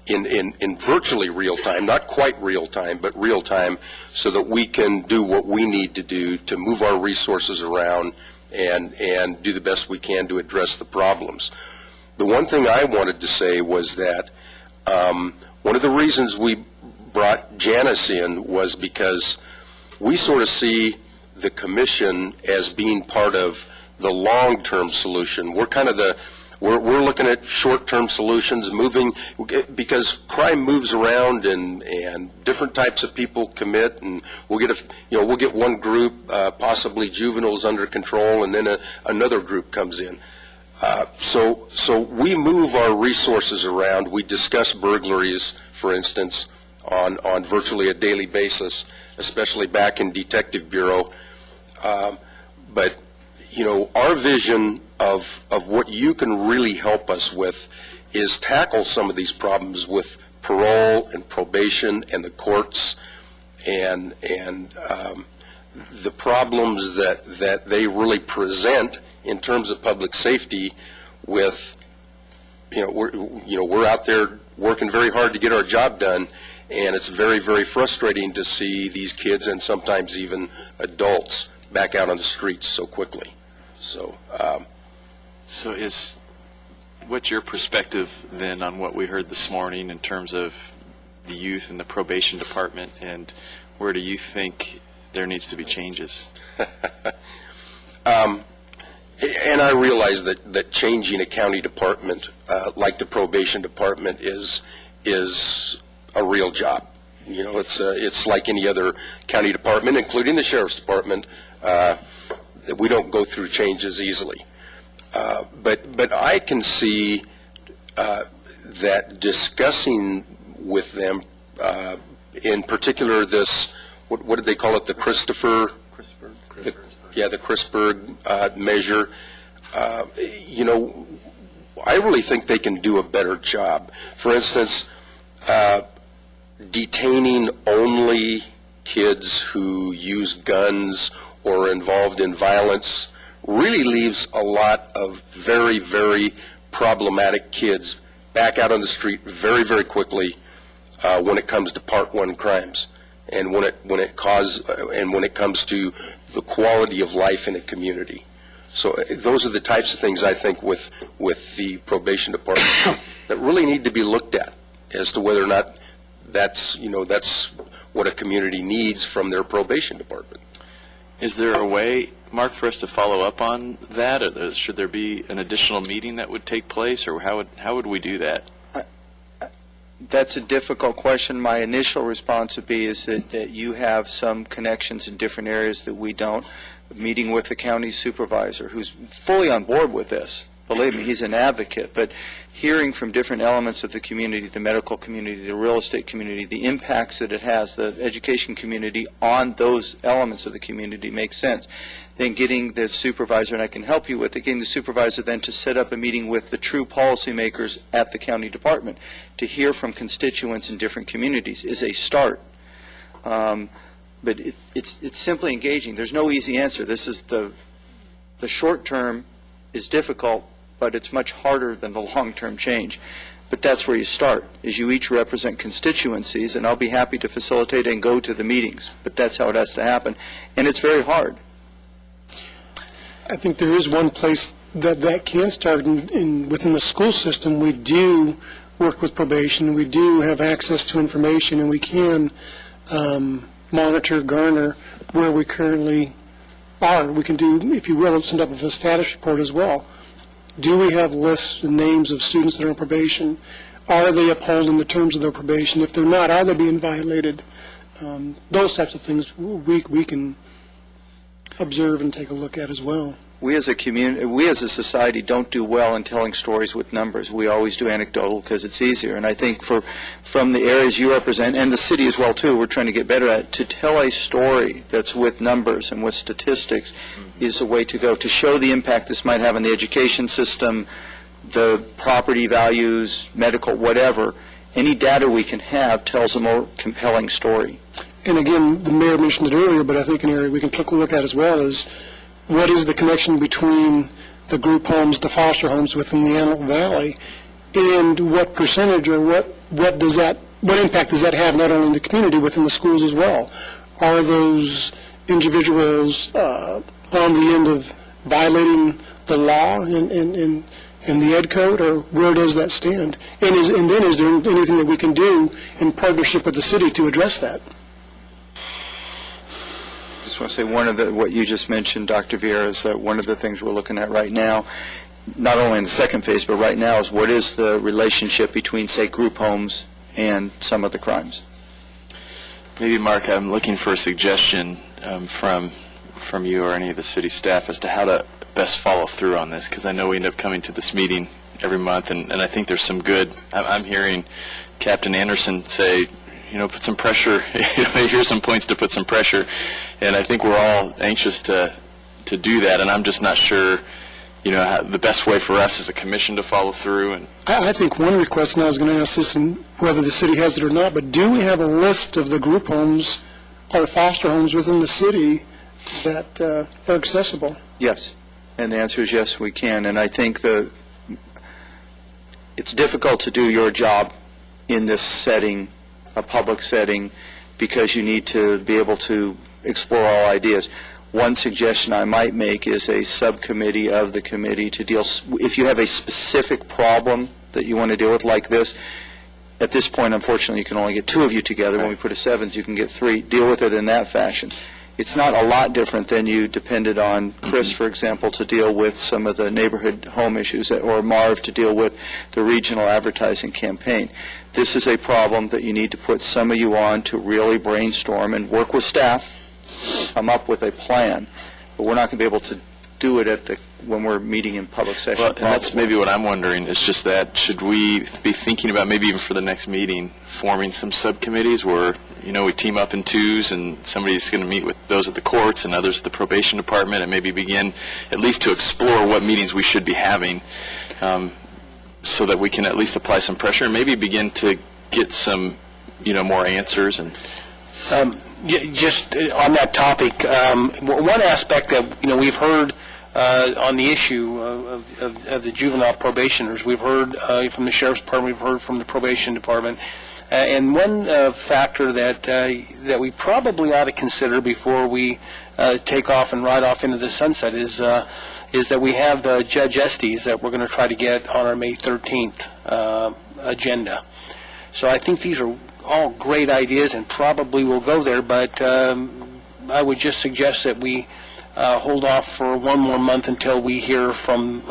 in virtually real time, not quite real time, but real time, so that we can do what we need to do to move our resources around and do the best we can to address the problems. The one thing I wanted to say was that one of the reasons we brought Janice in was because we sort of see the commission as being part of the long-term solution. We're kind of we're looking at short-term solutions, moving, because crime moves around and different types of people commit, and we'll get one group, possibly juveniles, under control, and then another group comes in. So we move our resources around. We discuss burglaries, for instance, on virtually a daily basis, especially back in Detective Bureau. But our vision of what you can really help us with is tackle some of these problems with parole and probation and the courts and the problems that they really present in terms of public safety. With we're out there working very hard to get our job done, and it's very, very frustrating to see these kids and sometimes even adults back out on the streets so quickly. So what's your perspective then on what we heard this morning in terms of the youth and the probation department, and where do you think there needs to be changes? And I realize that changing a county department like the probation department is a real job. It's like any other county department, including the Sheriff's Department. We don't go through changes easily. But I can see that discussing with them, in particular this, what did they call it, the CRISPR measure. I really think they can do a better job. For instance, detaining only kids who use guns or are involved in violence really leaves a lot of very, very problematic kids back out on the street very, very quickly when it comes to Part 1 crimes, and when it comes to the quality of life in a community. So those are the types of things I think with the probation department that really need to be looked at as to whether or not that's what a community needs from their probation department. Is there a way, Mark, for us to follow up on that? Or should there be an additional meeting that would take place, or how would we do that? That's a difficult question. My initial response would be is that you have some connections in different areas that we don't. Meeting with the county supervisor, who's fully on board with this. Believe me, he's an advocate. But hearing from different elements of the community, the medical community, the real estate community, the impacts that it has, the education community on those elements of the community makes sense. Then getting the supervisor, and I can help you with it, getting the supervisor then to set up a meeting with the true policymakers at the county department to hear from constituents in different communities is a start. But it's simply engaging. There's no easy answer. This is the short term is difficult, but it's much harder than the long-term change. But that's where you start, is you each represent constituencies, and I'll be happy to facilitate and go to the meetings, but that's how it has to happen. And it's very hard. I think there is one place that can start within the school system. We do work with probation, we do have access to information, and we can monitor, garner where we currently are. We can do, if you will, some type of a status report as well. Do we have lists and names of students that are on probation? Are they upholding the terms of their probation? If they're not, are they being violated? Those types of things we can observe and take a look at as well. We as a community, we as a society don't do well in telling stories with numbers. We always do anecdotal because it's easier. And I think from the areas you represent, and the city as well too, we're trying to get better at, to tell a story that's with numbers and with statistics is a way to go, to show the impact this might have on the education system, the property values, medical, whatever. Any data we can have tells a more compelling story. And again, the mayor mentioned it earlier, but I think an area we can take a look at as well is what is the connection between the group homes, the foster homes within the Antelope Valley, and what percentage or what impact does that have not only in the community, within the schools as well? Are those individuals on the end of violating the law in the ed code, or where does that stand? And then is there anything that we can do in partnership with the city to address that? I just want to say what you just mentioned, Dr. Vieira, is that one of the things we're looking at right now, not only in the second phase, but right now, is what is the relationship between, say, group homes and some of the crimes? Maybe, Mark, I'm looking for a suggestion from you or any of the city staff as to how to best follow through on this, because I know we end up coming to this meeting every month, and I think there's some good. I'm hearing Captain Anderson say, put some pressure, here's some points to put some pressure, and I think we're all anxious to do that, and I'm just not sure, how, the best way for us as a commission to follow through. And I think one request, and I was going to ask this, and whether the city has it or not, but do we have a list of the group homes or foster homes within the city that are accessible? Yes, and the answer is yes, we can, and I think it's difficult to do your job in this setting, a public setting, because you need to be able to explore all ideas. One suggestion I might make is a subcommittee of the committee to deal, if you have a specific problem that you want to deal with like this, at this point, unfortunately, you can only get 2 of you together. When we put a 7th, you can get 3. Deal with it in that fashion. It's not a lot different than you depended on Chris, for example, to deal with some of the neighborhood home issues, or Marv to deal with the regional advertising campaign. This is a problem that you need to put some of you on to really brainstorm and work with staff, come up with a plan. But we're not going to be able to do it when we're meeting in public session. Well, and that's maybe what I'm wondering, is just that, should we be thinking about, maybe even for the next meeting, forming some subcommittees where, we team up in 2s, and somebody's going to meet with those at the courts and others at the probation department, and maybe begin at least to explore what meetings we should be having, so that we can at least apply some pressure and maybe begin to get some, more answers. And just on that topic, one aspect that we've heard on the issue of the juvenile probationers, we've heard from the sheriff's department, we've heard from the probation department, and one factor that we probably ought to consider before we take off and ride off into the sunset is that we have Judge Estes that we're going to try to get on our May 13th agenda. So I think these are all great ideas and probably will go there, but I would just suggest that we hold off for one more month until we hear from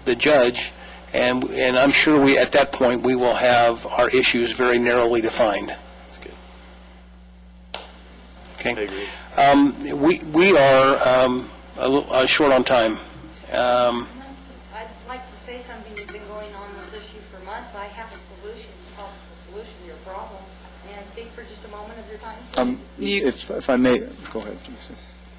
the judge, and I'm sure at that point we will have our issues very narrowly defined. That's good. Okay. I agree. We are a little short on time. I'd like to say something. We've been going on this issue for months. I have a solution, a possible solution to your problem. May I speak for just a moment of your time? If I may, go ahead.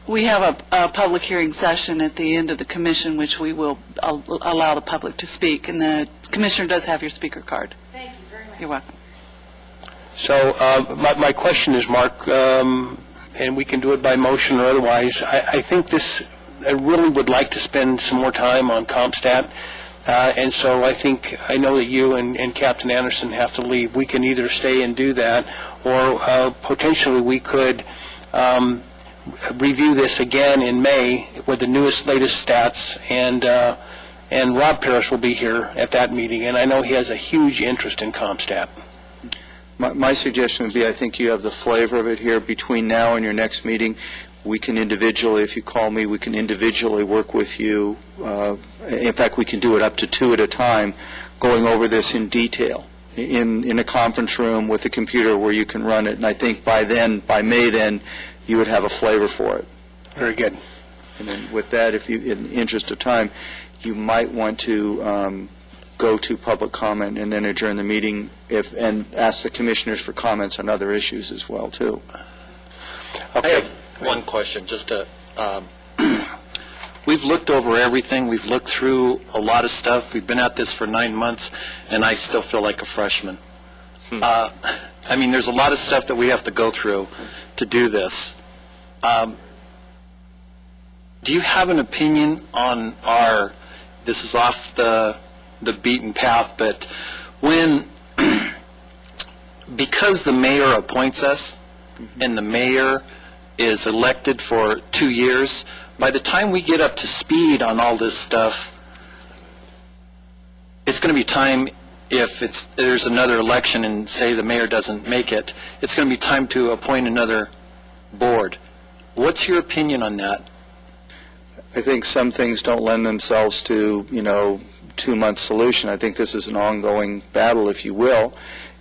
We have a public hearing session at the end of the commission, which we will allow the public to speak, and the commissioner does have your speaker card. Thank you very much. You're welcome. So my question is, Mark, and we can do it by motion or otherwise, I think I really would like to spend some more time on CompStat, and so I know that you and Captain Anderson have to leave. We can either stay and do that, or potentially we could review this again in May with the latest stats, and Rob Parrish will be here at that meeting, and I know he has a huge interest in CompStat. My suggestion would be, I think you have the flavor of it here. Between now and your next meeting, we can individually, if you call me, we can individually work with you. In fact, we can do it up to 2 at a time, going over this in detail in a conference room with a computer where you can run it. And I think by May then, you would have a flavor for it. Very good. And then with that, if you, in the interest of time, you might want to go to public comment and then adjourn the meeting and ask the commissioners for comments on other issues as well, too. Okay. I have one question, just to, we've looked over everything, we've looked through a lot of stuff, we've been at this for 9 months, and I still feel like a freshman. I mean, there's a lot of stuff that we have to go through to do this. Do you have an opinion on this is off the beaten path, but because the mayor appoints us, and the mayor is elected for 2 years, by the time we get up to speed on all this stuff, it's going to be time, if there's another election and say the mayor doesn't make it, it's going to be time to appoint another board. What's your opinion on that? I think some things don't lend themselves to, 2-month solution. I think this is an ongoing battle, if you will,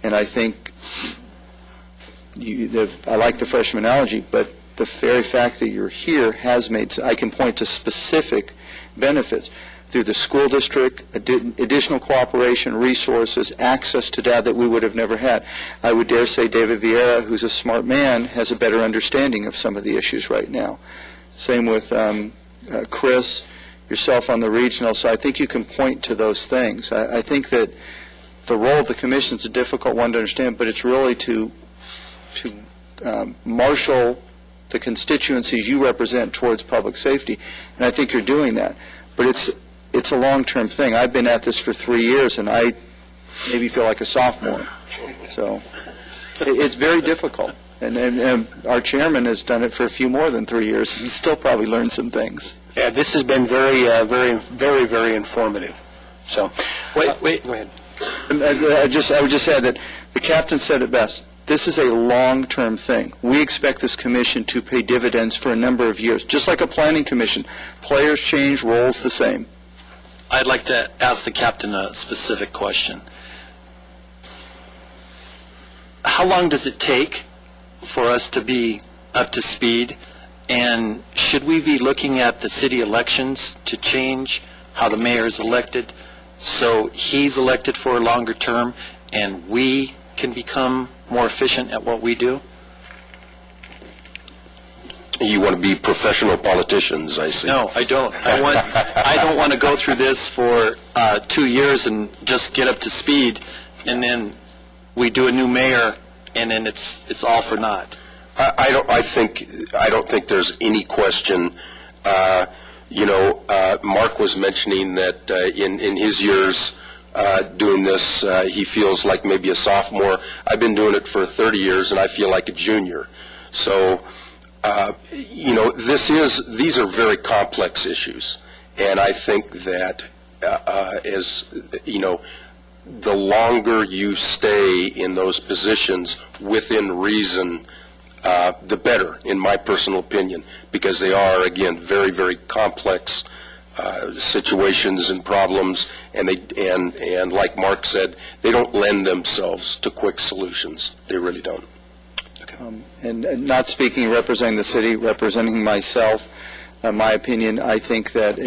and I think I like the freshman analogy, but the very fact that you're here has made, I can point to specific benefits through the school district, additional cooperation, resources, access to data that we would have never had. I would dare say David Vieira, who's a smart man, has a better understanding of some of the issues right now. Same with Chris, yourself on the regional, so I think you can point to those things. I think that the role of the commission is a difficult one to understand, but it's really to marshal the constituencies you represent towards public safety, and I think you're doing that. But it's a long-term thing. I've been at this for 3 years, and I maybe feel like a sophomore. So it's very difficult. And our chairman has done it for a few more than 3 years and still probably learned some things. Yeah, this has been very informative. So, wait, go ahead. I would just add that the captain said it best. This is a long-term thing. We expect this commission to pay dividends for a number of years, just like a planning commission. Players change, roles the same. I'd like to ask the captain a specific question. How long does it take for us to be up to speed, and should we be looking at the city elections to change how the mayor is elected so he's elected for a longer term and we can become more efficient at what we do? You want to be professional politicians, I see. No, I don't. I don't want to go through this for 2 years and just get up to speed, and then we do a new mayor, and then it's all for naught. I don't think there's any question. Mark was mentioning that in his years doing this, he feels like maybe a sophomore. I've been doing it for 30 years, and I feel like a junior. So, these are very complex issues, and I think that the longer you stay in those positions within reason, the better, in my personal opinion, because they are, again, very, very complex situations and problems, and like Mark said, they don't lend themselves to quick solutions. They really don't. And not speaking representing the city, representing myself, my opinion, I think that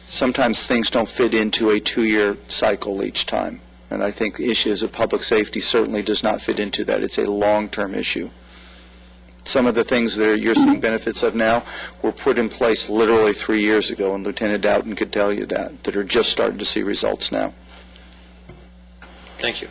sometimes things don't fit into a 2-year cycle each time. And I think the issues of public safety certainly does not fit into that. It's a long-term issue. Some of the things that you're seeing benefits of now were put in place literally 3 years ago, and Lieutenant Doughton could tell you that are just starting to see results now. Thank you.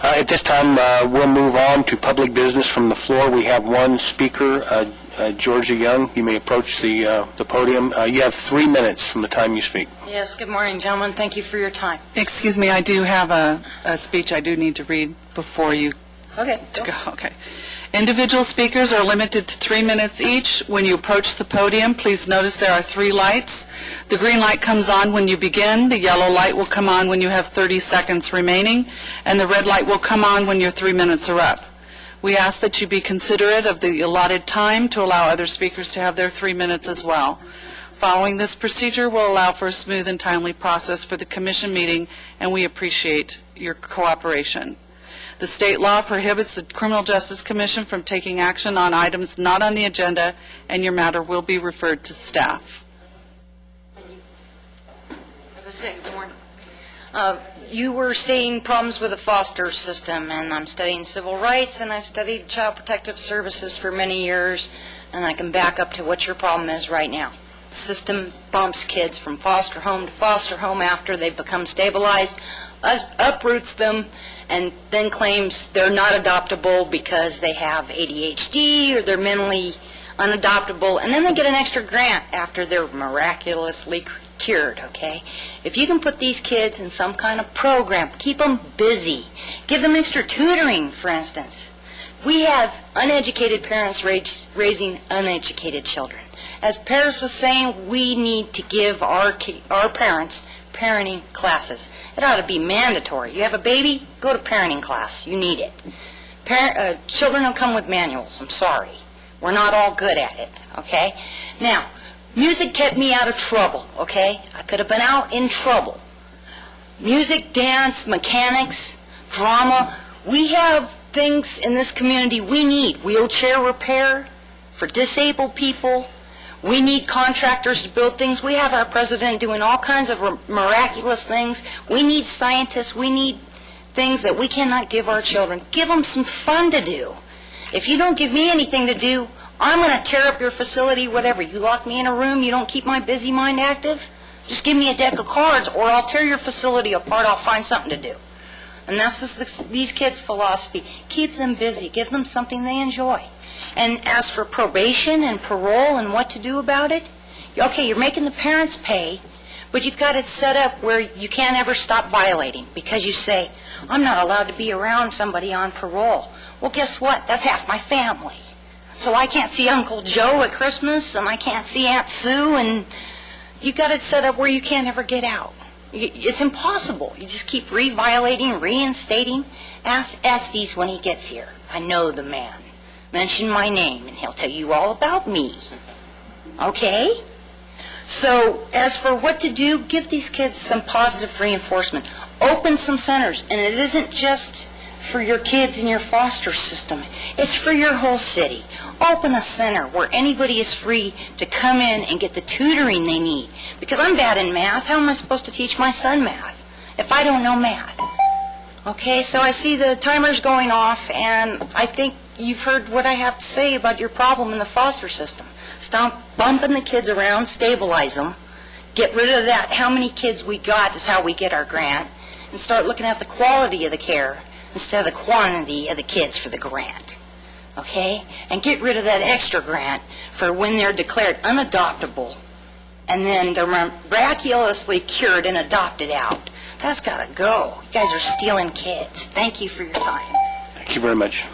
At this time, we'll move on to public business from the floor. We have one speaker, Georgia Young. You may approach the podium. You have 3 minutes from the time you speak. Yes, good morning, gentlemen. Thank you for your time. Excuse me, I do have a speech I do need to read before you Okay. to go. Okay. Individual speakers are limited to 3 minutes each. When you approach the podium, please notice there are 3 lights. The green light comes on when you begin, the yellow light will come on when you have 30 seconds remaining, and the red light will come on when your 3 minutes are up. We ask that you be considerate of the allotted time to allow other speakers to have their 3 minutes as well. Following this procedure will allow for a smooth and timely process for the commission meeting, and we appreciate your cooperation. The state law prohibits the Criminal Justice Commission from taking action on items not on the agenda, and your matter will be referred to staff. As I said, good morning. You were stating problems with the foster system, and I'm studying civil rights, and I've studied child protective services for many years, and I can back up to what your problem is right now. The system bumps kids from foster home to foster home after they've become stabilized, uproots them, and then claims they're not adoptable because they have ADHD or they're mentally unadoptable, and then they get an extra grant after they're miraculously cured, okay? If you can put these kids in some kind of program, keep them busy, give them extra tutoring, for instance. We have uneducated parents raising uneducated children. As Paris was saying, we need to give our parents parenting classes. It ought to be mandatory. You have a baby, go to parenting class. You need it. Children don't come with manuals. I'm sorry. We're not all good at it, okay? Now, music kept me out of trouble, okay? I could have been out in trouble. Music, dance, mechanics, drama. We have things in this community we need. Wheelchair repair for disabled people. We need contractors to build things. We have our president doing all kinds of miraculous things. We need scientists. We need things that we cannot give our children. Give them some fun to do. If you don't give me anything to do, I'm going to tear up your facility, whatever. You lock me in a room, you don't keep my busy mind active, just give me a deck of cards, or I'll tear your facility apart. I'll find something to do. And that's just these kids' philosophy. Keep them busy. Give them something they enjoy. And as for probation and parole and what to do about it, okay, you're making the parents pay, but you've got it set up where you can't ever stop violating because you say, I'm not allowed to be around somebody on parole. Well, guess what? That's half my family. So I can't see Uncle Joe at Christmas, and I can't see Aunt Sue, and you've got it set up where you can't ever get out. It's impossible. You just keep re-violating, reinstating. Ask Estes when he gets here. I know the man. Mention my name, and he'll tell you all about me. Okay? So, as for what to do, give these kids some positive reinforcement. Open some centers, and it isn't just for your kids in your foster system. It's for your whole city. Open a center where anybody is free to come in and get the tutoring they need. Because I'm bad in math. How am I supposed to teach my son math if I don't know math? Okay, so I see the timer's going off, and I think you've heard what I have to say about your problem in the foster system. Stop bumping the kids around, stabilize them, get rid of that how many kids we got is how we get our grant, and start looking at the quality of the care instead of the quantity of the kids for the grant. Okay? And get rid of that extra grant for when they're declared unadoptable and then they're miraculously cured and adopted out. That's got to go. You guys are stealing kids. Thank you for your time. Thank you very much.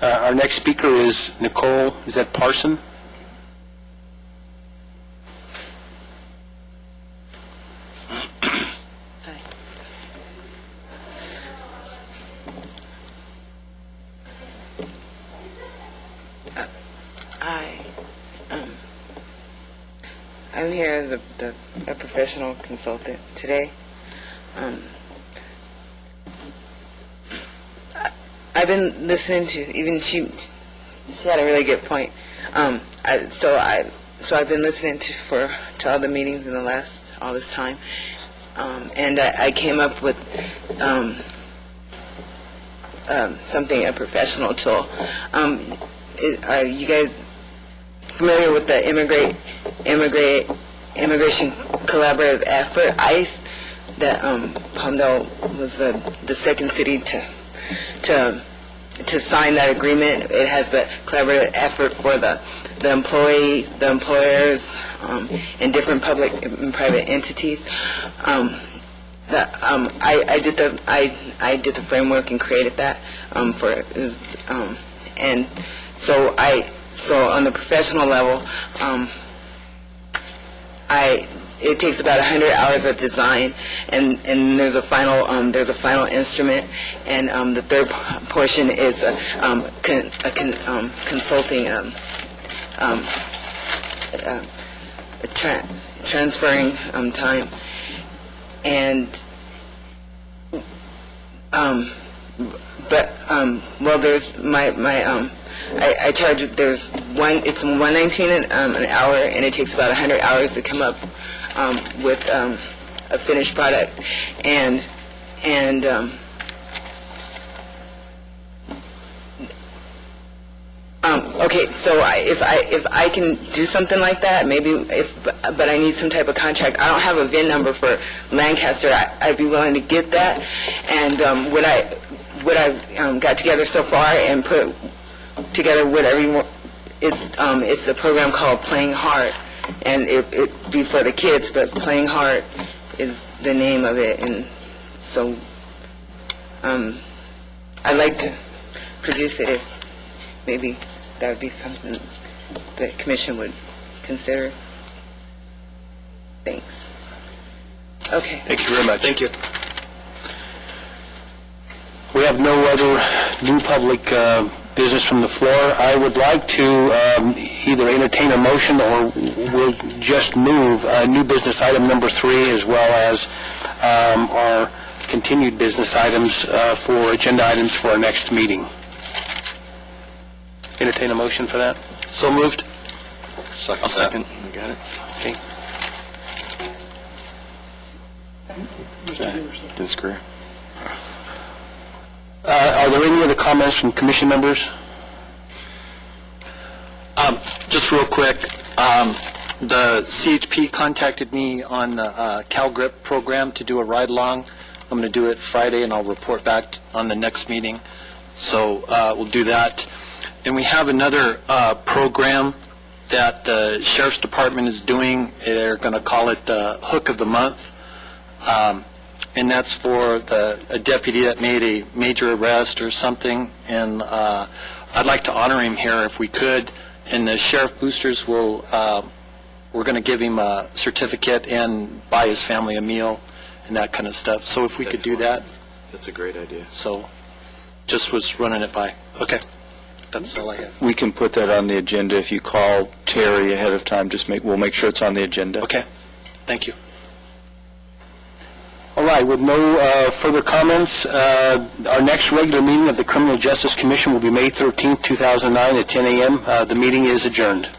Our next speaker is Nicole, is that Parson? I'm here as a professional consultant today. I've been listening to, even she had a really good point. So I've been listening to all the meetings in all this time, and I came up with something, a professional tool. Are you guys familiar with the immigration collaborative effort, ICE, that Palmdale was the second city to sign that agreement? It has the collaborative effort for the employers, and different public and private entities. I did the framework and created that and so on the professional level, it takes about 100 hours of design, and there's a final instrument, and the third portion is consulting, transferring time, and there's I charge, it's $119 an hour, and it takes about 100 hours to come up with a finished product, and okay, so if I can do something like that, maybe but I need some type of contract. I don't have a VIN number for Lancaster. I'd be willing to get that, and what I got together so far and put together whatever you want. It's a program called Playing Hard, and it be for the kids, but Playing Hard is the name of it, and so I'd like to produce it if maybe that would be something the commission would consider. Thanks. Okay. Thank you very much. Thank you. We have no other new public business from the floor. I would like to either entertain a motion or we'll just move new business item number 3 as well as our continued business items for agenda items for our next meeting. Entertain a motion for that? So moved. I'll second. You got it? Okay. Dennis Greer. Are there any other comments from commission members? Just real quick, the CHP contacted me on the CalGrip program to do a ride-along. I'm going to do it Friday, and I'll report back on the next meeting. So we'll do that. And we have another program that the Sheriff's Department is doing. They're going to call it the Hook of the Month. And that's for a deputy that made a major arrest or something. And I'd like to honor him here if we could. And the Sheriff Boosters we're going to give him a certificate and buy his family a meal and that kind of stuff. So if we could do that. That's a great idea. So just was running it by. Okay. That's all I have. We can put that on the agenda if you call Terry ahead of time. We'll make sure it's on the agenda. Okay. Thank you. All right, with no further comments, our next regular meeting of the Criminal Justice Commission will be May 13th, 2009 at 10 a.m. The meeting is adjourned.